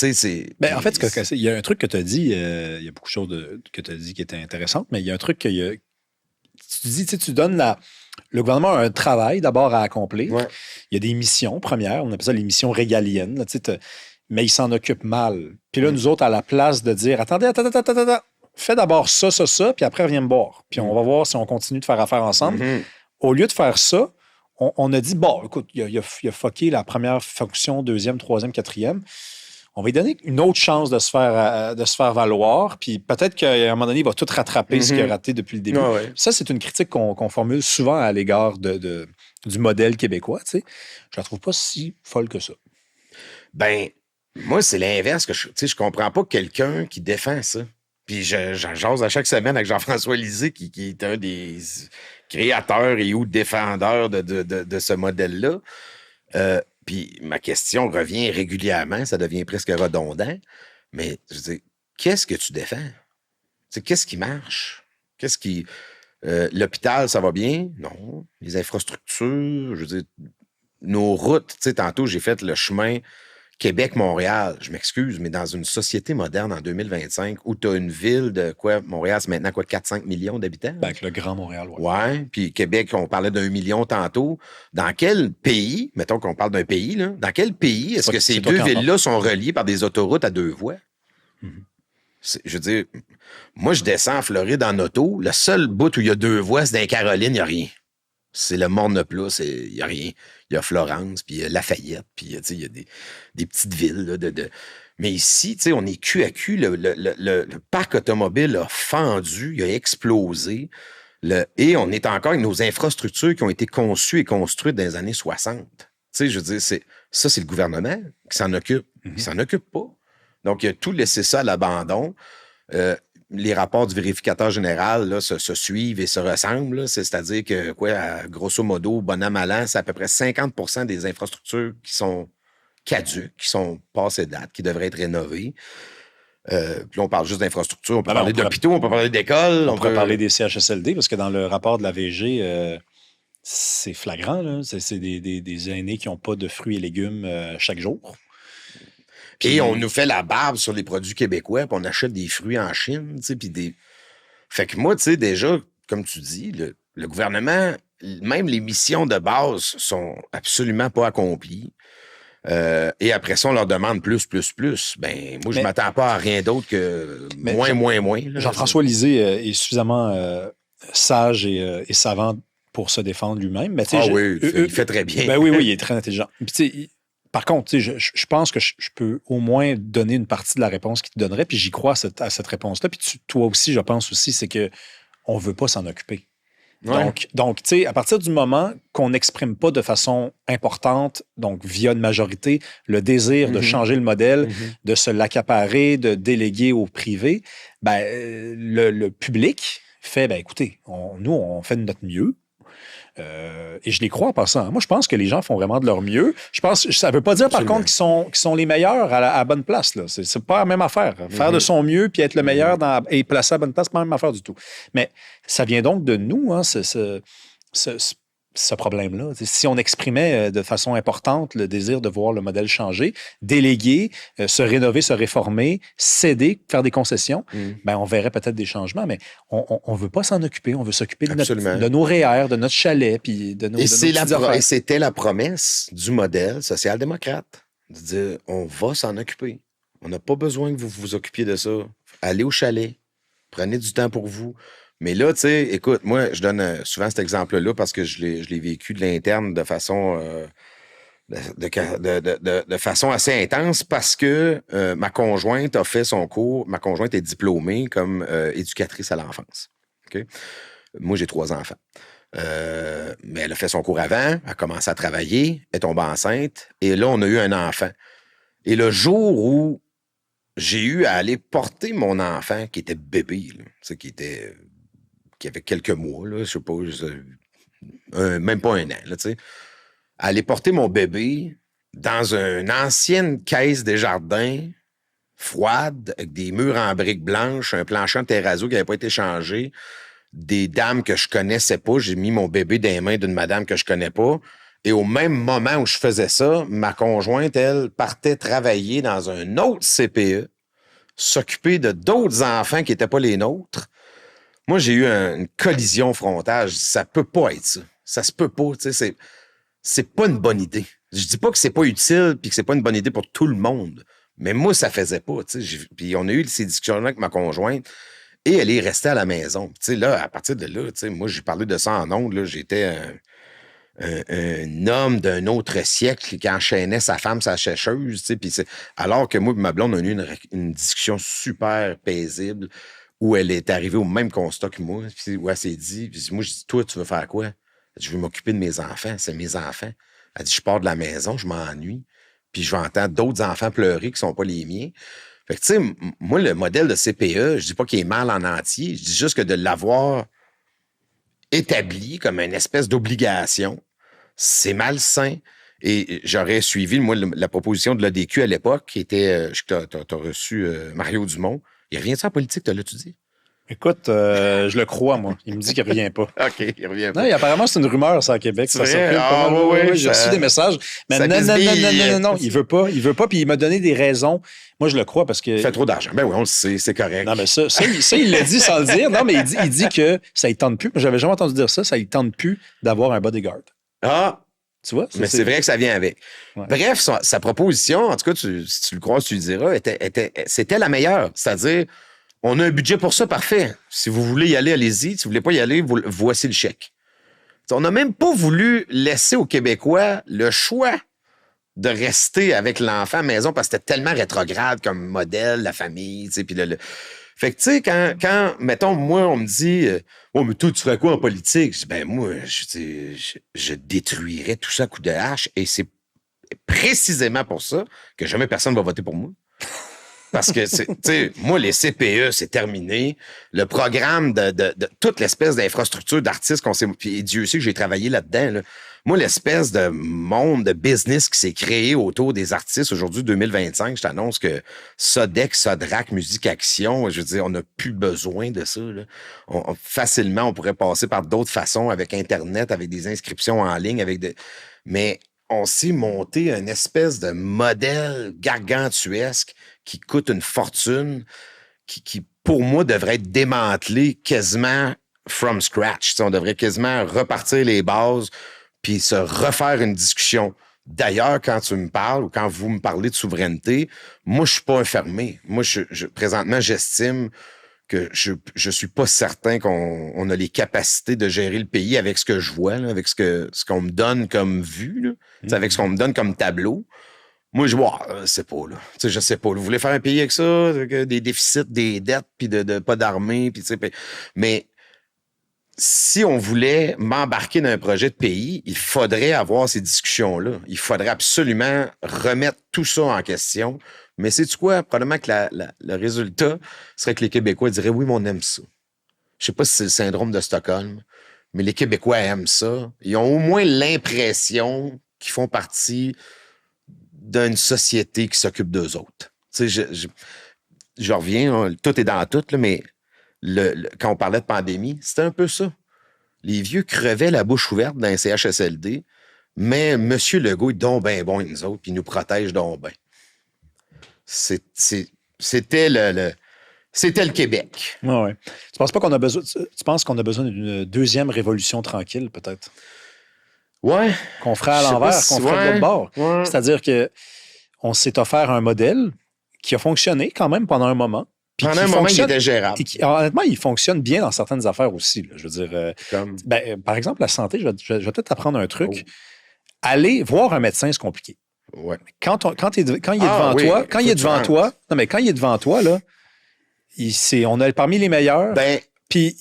En fait, il y a un truc que tu as dit, il y a beaucoup de choses que tu as dit qui étaient intéressantes, mais il y a un truc tu dis, tu donnes le gouvernement a un travail d'abord à accomplir. Ouais. Il y a des missions premières, on appelle ça les missions régaliennes, là, mais ils s'en occupent mal. Puis là, nous autres, à la place de dire, attendez, fais d'abord ça, puis après, viens me boire. Puis on va voir si on continue de faire affaire ensemble. Au lieu de faire ça, on a dit, bon, écoute, il a fucké la première fonction, deuxième, troisième, quatrième. On va lui donner une autre chance de se faire valoir, puis peut-être qu'à un moment donné, il va tout rattraper ce qu'il a raté depuis le début. Ouais. Ça, c'est une critique qu'on formule souvent à l'égard du modèle québécois. Je la trouve pas si folle que ça. Moi, c'est l'inverse. Je comprends pas quelqu'un qui défend ça. Puis j'en jase à chaque semaine avec Jean-François Lisée, qui est un des créateurs et ou défendeurs de ce modèle-là. Puis ma question revient régulièrement, ça devient presque redondant, mais je veux dire, qu'est-ce que tu défends? Qu'est-ce qui marche? L'hôpital, ça va bien? Non. Les infrastructures, je veux dire, nos routes, tantôt, j'ai fait le chemin Québec-Montréal, je m'excuse, mais dans une société moderne en 2025 où tu as une ville de quoi? Montréal, c'est maintenant quoi? 4-5 millions d'habitants? Ben, avec le Grand Montréal, Ouais. Puis Québec, on parlait d'1 million tantôt. Dans quel pays, mettons qu'on parle d'un pays, là, dans quel pays est-ce que ces deux villes-là sont reliées par des autoroutes à 2 voies? Je veux dire, moi, je descends en Floride en auto. Le seul bout où il y a 2 voies, c'est dans les Carolines, il n'y a rien. C'est le Morne-Plat, il n'y a rien. Il y a Florence, puis il y a Lafayette, puis il y a des petites villes. Là, Mais ici, on est cul à cul. Le parc automobile a fendu, il a explosé. Et on est encore avec nos infrastructures qui ont été conçues et construites dans les années 60. Je veux dire, c'est le gouvernement qui s'en occupe. Il s'en occupe pas. Donc, il a tout laissé ça à l'abandon. Les rapports du vérificateur général là, se suivent et se ressemblent. Là. C'est-à-dire que, grosso modo, bon an, mal an, c'est à peu près 50% des infrastructures qui sont caduques, qui sont passées date, qui devraient être rénovées. Puis là, on parle juste d'infrastructures. On peut parler d'hôpitaux, on peut parler d'écoles. On peut parler des CHSLD, parce que dans le rapport de la VG, c'est flagrant. Là. C'est des aînés qui n'ont pas de fruits et légumes chaque jour. Puis, et on nous fait la barbe sur les produits québécois, puis on achète des fruits en Chine, tu sais, puis des... Fait que moi, tu sais, déjà, comme tu dis, le gouvernement, même les missions de base sont absolument pas accomplies. Et après ça, on leur demande plus. Ben, moi, je m'attends pas à rien d'autre que moins. Là, Jean-François Lisée est suffisamment sage et savant pour se défendre lui-même. Mais, oui, il fait très bien. Ben oui, il est très intelligent. Puis, par contre, je pense que je peux au moins donner une partie de la réponse qu'il te donnerait, puis j'y crois à cette réponse-là. Puis toi aussi, je pense aussi, c'est qu'on ne veut pas s'en occuper. Ouais. Donc, tu sais, à partir du moment qu'on n'exprime pas de façon importante, donc via une majorité, le désir de changer le modèle, de se l'accaparer, de déléguer au privé, ben, le public fait, ben écoutez, nous, on fait de notre mieux. Et je les crois en passant. Moi, je pense que les gens font vraiment de leur mieux. Ça ne veut pas dire, par contre, qu'ils sont les meilleurs à la bonne place. Là. C'est pas la même affaire. Faire de son mieux puis être le meilleur et placer à la bonne place, c'est pas la même affaire du tout. Mais ça vient donc de nous, hein, ce problème-là. Si on exprimait de façon importante le désir de voir le modèle changer, déléguer, se rénover, se réformer, céder, faire des concessions, ben on verrait peut-être des changements, mais on ne veut pas s'en occuper. On veut s'occuper de nos REER, de notre chalet, puis de nos et c'était la promesse du modèle social-démocrate, de dire, on va s'en occuper. On n'a pas besoin que vous vous occupiez de ça. Allez au chalet. Prenez du temps pour vous. Mais là, tu sais, écoute, moi, je donne souvent cet exemple-là parce que je l'ai vécu de l'interne de façon de façon assez intense parce que ma conjointe a fait son cours. Ma conjointe est diplômée comme éducatrice à l'enfance. Okay? Moi, j'ai 3 enfants. Mais elle a fait son cours avant, elle a commencé à travailler, elle est tombée enceinte, et là, on a eu un enfant. Et le jour où j'ai eu à aller porter mon enfant, qui était bébé, là, qui avait quelques mois, là, je sais pas, même pas un an, là, tu sais, aller porter mon bébé dans une ancienne caisse des jardins, froide, avec des murs en briques blanches, un plancher en terrazzo qui n'avait pas été changé, des dames que je connaissais pas, j'ai mis mon bébé dans les mains d'une madame que je connais pas, et au même moment où je faisais ça, ma conjointe, elle, partait travailler dans un autre CPE, s'occuper de d'autres enfants qui n'étaient pas les nôtres. Moi, j'ai eu une collision frontale. Je dis, ça peut pas être ça. Ça se peut pas. C'est pas une bonne idée. Je dis pas que c'est pas utile puis que c'est pas une bonne idée pour tout le monde. Mais moi, ça faisait pas. Puis on a eu ces discussions-là avec ma conjointe et elle est restée à la maison. Là, à partir de là, moi, j'ai parlé de ça en ondes. Là, j'étais un homme d'un autre siècle qui enchaînait sa femme, sa sécheuse. Alors que moi et ma blonde, on a eu une discussion super paisible où elle est arrivée au même constat que moi. Puis où elle s'est dit, moi, je dis, toi, tu veux faire quoi? Je veux m'occuper de mes enfants. C'est mes enfants. Elle dit, je pars de la maison, je m'ennuie. Puis je vais entendre d'autres enfants pleurer qui sont pas les miens. Fait que, tu sais, moi, le modèle de CPE, je dis pas qu'il est mal en entier. Je dis juste que de l'avoir établi comme une espèce d'obligation, c'est malsain. Et j'aurais suivi, moi, la proposition de l'ADQ à l'époque, qui était, t'as reçu Mario Dumont. Il revient de ça en politique, l'as-tu dit? Écoute, je le crois, moi. Il me dit qu'il ne revient pas. OK, il revient pas. Non, apparemment, c'est une rumeur, ça, à Québec. C'est Ça vrai? circule pas mal. oui, J'ai reçu des messages. Mais ça non, bisbille. non, il veut pas. Il veut pas, puis il m'a donné des raisons. Moi, je le crois parce que... Il fait trop d'argent. Ben oui, on le sait, c'est correct. Non, mais ça il l'a dit sans le dire. Non, mais il dit que ça ne tente plus. J'avais jamais entendu dire ça. Ça ne tente plus d'avoir un bodyguard. Ah! Tu vois? Mais c'est vrai que ça vient avec. Ouais. Bref, sa proposition, en tout cas, si tu le crois, tu le diras, c'était la meilleure. C'est-à-dire, on a un budget pour ça, parfait. Si vous voulez y aller, allez-y. Si vous voulez pas y aller, voici le chèque. On n'a même pas voulu laisser aux Québécois le choix de rester avec l'enfant à la maison parce que c'était tellement rétrograde comme modèle, la famille, tu sais, puis Fait que, tu sais, quand, mettons, moi, on me dit « Oh, mais toi, tu ferais quoi en politique? » Je dis « Ben, moi, je détruirais tout ça à coup de hache et c'est précisément pour ça que jamais personne va voter pour moi. » Parce que, tu sais, moi, les CPE, c'est terminé. Le programme de toute l'espèce d'infrastructure d'artistes qu'on s'est... Puis Dieu sait que j'ai travaillé là-dedans, là. Moi, l'espèce de monde de business qui s'est créé autour des artistes aujourd'hui, 2025, je t'annonce que Sodec, Sodrac, Musique Action, je veux dire, on n'a plus besoin de ça, là. Facilement, on pourrait passer par d'autres façons avec Internet, avec des inscriptions en ligne, mais on s'est monté une espèce de modèle gargantuesque qui coûte une fortune, qui pour moi, devrait être démantelé quasiment from scratch. T'sais, on devrait quasiment repartir les bases puis se refaire une discussion. D'ailleurs, quand tu me parles ou quand vous me parlez de souveraineté, moi, je suis pas un fermé. Moi, présentement, j'estime que je suis pas certain qu'on a les capacités de gérer le pays avec ce que je vois, là, avec ce qu'on me donne comme vue, là, avec ce qu'on me donne comme tableau. Moi, je sais pas, là. Tu sais, je sais pas. Vous voulez faire un pays avec ça, avec des déficits, des dettes, puis de pas d'armée, puis tu sais. Mais si on voulait m'embarquer dans un projet de pays, il faudrait avoir ces discussions-là. Il faudrait absolument remettre tout ça en question. Mais sais-tu quoi? Probablement que le résultat serait que les Québécois diraient « Oui, mais on aime ça. » Je sais pas si c'est le syndrome de Stockholm, mais les Québécois aiment ça. Ils ont au moins l'impression qu'ils font partie d'une société qui s'occupe d'eux autres. Tu sais, je reviens, tout est dans tout, là, mais quand on parlait de pandémie, c'était un peu ça. Les vieux crevaient la bouche ouverte dans un CHSLD, mais M. Legault est donc ben bon, nous autres, puis il nous protège donc ben. C'était le Québec. Ouais. Tu penses qu'on a besoin d'une deuxième révolution tranquille, peut-être? Ouais. Qu'on ferait à l'envers, qu'on ferait de l'autre bord. Ouais. C'est-à-dire qu'on s'est offert un modèle qui a fonctionné quand même pendant un moment. Pendant un moment, il était gérable. Honnêtement, il fonctionne bien dans certaines affaires aussi. Là. Je veux dire, par exemple, la santé, je vais peut-être t'apprendre un truc. Oh. Aller voir un médecin, c'est compliqué. Ouais. Quand il est devant toi, quand il est devant toi, là, on est parmi les meilleurs. Puis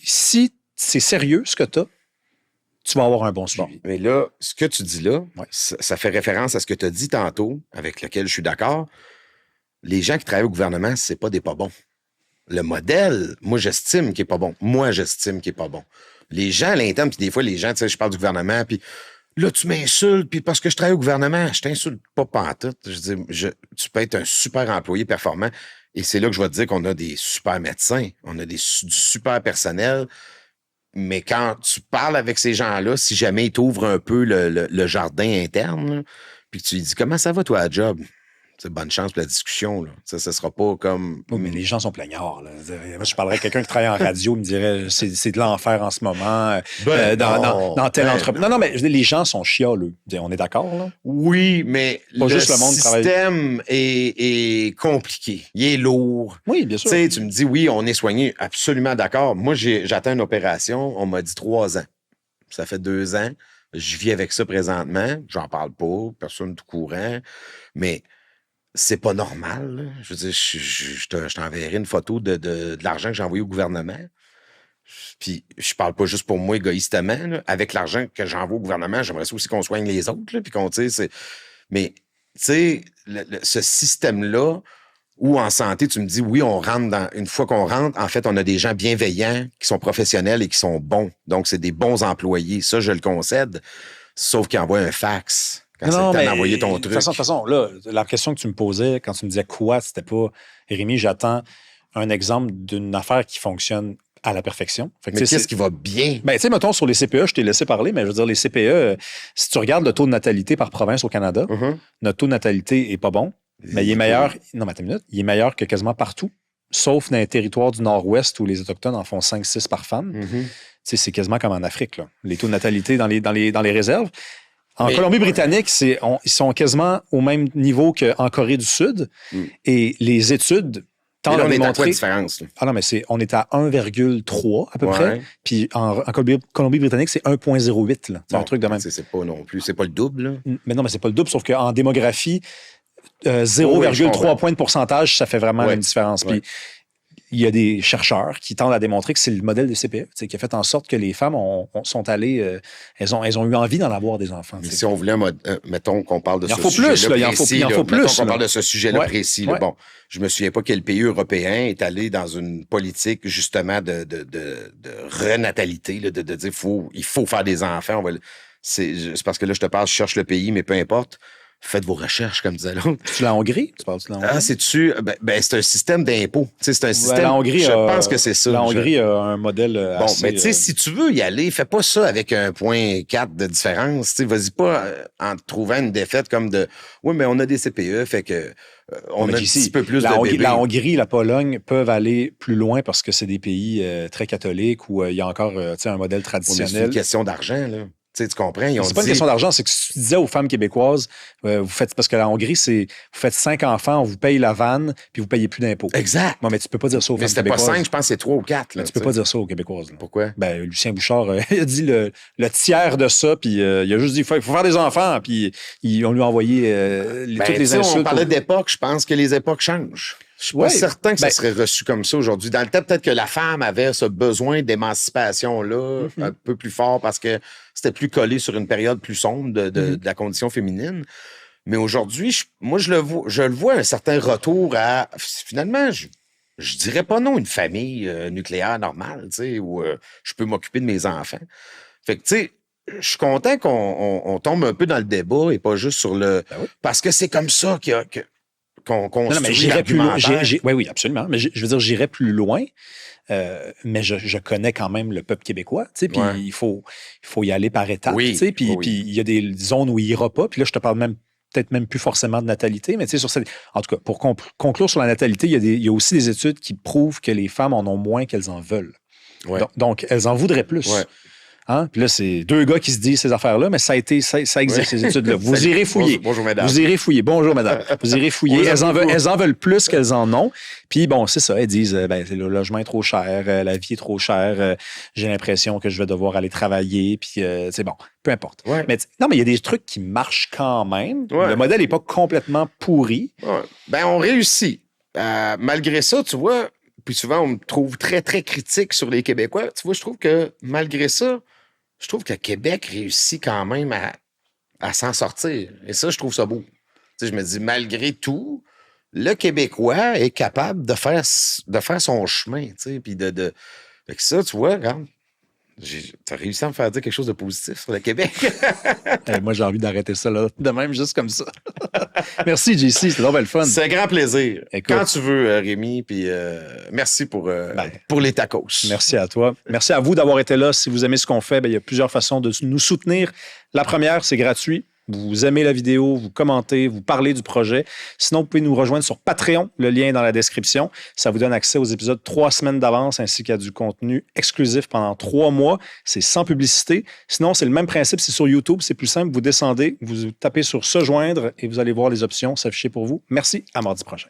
si c'est sérieux ce que tu as, tu vas avoir un bon suivi. Bon, mais là, ce que tu dis là, ça fait référence à ce que tu as dit tantôt, avec lequel je suis d'accord. Les gens qui travaillent au gouvernement, c'est pas des pas bons. Le modèle, moi, j'estime qu'il est pas bon. Les gens à l'interne, puis des fois, les gens, tu sais, je parle du gouvernement, puis là, tu m'insultes, puis parce que je travaille au gouvernement, je t'insulte pas pantoute. Je dis, tu peux être un super employé performant, et c'est là que je vais te dire qu'on a des super médecins, on a du super personnel, mais quand tu parles avec ces gens-là, si jamais ils t'ouvrent un peu le jardin interne, là, puis que tu lui dis, comment ça va, toi, à job? C'est bonne chance pour la discussion. Là. Ça sera pas comme... Oui, mais les gens sont plaignards. Là. Moi, je parlerais à quelqu'un qui travaille en radio, il me dirait c'est de l'enfer en ce moment dans telle entreprise. Non, mais les gens sont chialeux. On est d'accord, là? Oui, mais pas le juste le monde système est compliqué. Il est lourd. Oui, bien sûr. Tu me dis, oui, on est soigné. Absolument d'accord. Moi, j'attends une opération. On m'a dit 3 ans. Ça fait 2 ans. Je vis avec ça présentement. J'en parle pas. Personne tout courant. Mais... c'est pas normal. Là. Je veux dire, je t'enverrai une photo de l'argent que j'ai envoyé au gouvernement. Puis, je parle pas juste pour moi égoïstement. Là. Avec l'argent que j'envoie au gouvernement, j'aimerais ça aussi qu'on soigne les autres. Là, puis qu'on, tu sais, mais, tu sais, ce système-là, où en santé, tu me dis, oui, on rentre une fois qu'on rentre, en fait, on a des gens bienveillants, qui sont professionnels et qui sont bons. Donc, c'est des bons employés. Ça, je le concède. Sauf qu'ils envoient un fax. Quand c'est le temps d'envoyer ton truc. De toute façon, là, la question que tu me posais, quand tu me disais quoi, c'était pas « Rémi, j'attends un exemple d'une affaire qui fonctionne à la perfection. Fait que, mais qu'est-ce qui va bien? Ben, tu sais, mettons, sur les CPE, je t'ai laissé parler, mais je veux dire, les CPE, si tu regardes le taux de natalité par province au Canada, notre taux de natalité est pas bon, mais il est meilleur... Non, mais attends une minute. Il est meilleur que quasiment partout, sauf dans les territoires du Nord-Ouest où les Autochtones en font 5-6 par femme. Tu sais, c'est quasiment comme en Afrique, là. Les taux de natalité dans les réserves. En Colombie-Britannique, ils sont quasiment au même niveau qu'en Corée du Sud. Et les études... on est à quoi la différence? Ah non, mais on est à 1,3 à peu près. Puis en Colombie-Britannique, c'est 1,08. C'est un truc de même. C'est pas non plus, c'est pas le double. Là. Mais non, mais c'est pas le double, sauf qu'en démographie, 0,3 points de pourcentage, ça fait vraiment une différence. Puis il y a des chercheurs qui tendent à démontrer que c'est le modèle de CPE qui a fait en sorte que les femmes sont allées... elles ont eu envie d'en avoir des enfants. Mais si on voulait, mettons qu'on parle de ce sujet-là précis. Il en faut plus. Mettons qu'on parle de ce sujet-là précis. Là, bon, je me souviens pas quel pays européen est allé dans une politique, justement, de renatalité, là, de dire il faut faire des enfants. C'est parce que là, je te parle, je cherche le pays, mais peu importe. Faites vos recherches, comme disait l'autre. Tu la Hongrie? Tu parles de la Hongrie? Ah, c'est-tu? C'est un système d'impôt. C'est un système. La Hongrie, je pense que c'est ça. La Hongrie a un modèle. Bon, mais tu sais, si tu veux y aller, fais pas ça avec 1,4 de différence. Vas-y pas en trouvant une défaite comme de oui, mais on a des CPE, fait que on a un petit peu plus de bébés. La Hongrie, la Pologne peuvent aller plus loin parce que c'est des pays très catholiques où il y a encore un modèle traditionnel. C'est une question d'argent, là. Tu comprends? C'est pas une question d'argent, c'est que si tu disais aux femmes québécoises, vous faites, parce que la Hongrie, vous faites 5 enfants, on vous paye la vanne, puis vous payez plus d'impôts. Exact. Non, mais tu peux pas dire ça aux femmes québécoises. Mais c'était pas 5, je pense que c'est 3 ou 4. Là, tu peux pas dire ça aux Québécoises. Là. Pourquoi? Ben, Lucien Bouchard, il a dit le tiers de ça, puis il a juste dit, il faut faire des enfants, puis on lui a envoyé toutes les insultes. On parlait d'époque, je pense que les époques changent. Je suis pas certain que ça serait reçu comme ça aujourd'hui. Dans le temps, peut-être que la femme avait ce besoin d'émancipation-là un peu plus fort parce que c'était plus collé sur une période plus sombre de la condition féminine. Mais aujourd'hui, moi, je le vois un certain retour à, finalement, je dirais pas non, une famille nucléaire normale, tu sais, où je peux m'occuper de mes enfants. Fait que, tu sais, je suis content qu'on tombe un peu dans le débat et pas juste sur le... Parce que c'est comme ça qu'on construit l'argumentaire. Oui, absolument. Mais je veux dire, j'irais plus loin, mais je connais quand même le peuple québécois, tu sais, puis il faut y aller par étapes, tu sais, puis il y a des zones où il ira pas, puis là, je te parle peut-être même plus forcément de natalité, mais tu sais, en tout cas, pour conclure sur la natalité, il y a aussi des études qui prouvent que les femmes en ont moins qu'elles en veulent. Ouais. Donc, elles en voudraient plus. Ouais. Hein? Puis là, c'est 2 gars qui se disent ces affaires-là, mais ça existe, ces études-là. Vous irez fouiller. Bonjour, madame. Vous irez fouiller. Bonjour, madame. Vous irez fouiller. Elles en veulent plus qu'elles en ont. Puis bon, c'est ça. Elles disent, le logement est trop cher, la vie est trop chère, j'ai l'impression que je vais devoir aller travailler, puis c'est bon, peu importe. Ouais. Mais non, mais il y a des trucs qui marchent quand même. Ouais. Le modèle n'est pas complètement pourri. Ouais. On réussit. Malgré ça, tu vois, puis souvent, on me trouve très, très critique sur les Québécois. Tu vois, je trouve que malgré ça, je trouve que Québec réussit quand même à s'en sortir. Et ça, je trouve ça beau. Tu sais, je me dis, malgré tout, le Québécois est capable de faire son chemin. Tu sais, puis Fait que ça, tu vois, regarde, t'as réussi à me faire dire quelque chose de positif sur le Québec. Moi, j'ai envie d'arrêter ça là, de même, juste comme ça. Merci, JC, c'était vraiment le fun. C'est un grand plaisir. Écoute, quand tu veux, Rémi, puis merci pour les tacos. Merci à toi. Merci à vous d'avoir été là. Si vous aimez ce qu'on fait, il y a plusieurs façons de nous soutenir. La première, c'est gratuit. Vous aimez la vidéo, vous commentez, vous parlez du projet. Sinon, vous pouvez nous rejoindre sur Patreon, le lien est dans la description. Ça vous donne accès aux épisodes 3 semaines d'avance ainsi qu'à du contenu exclusif pendant 3 mois. C'est sans publicité. Sinon, c'est le même principe, c'est sur YouTube, c'est plus simple. Vous descendez, vous tapez sur « Se joindre » et vous allez voir les options s'afficher pour vous. Merci, à mardi prochain.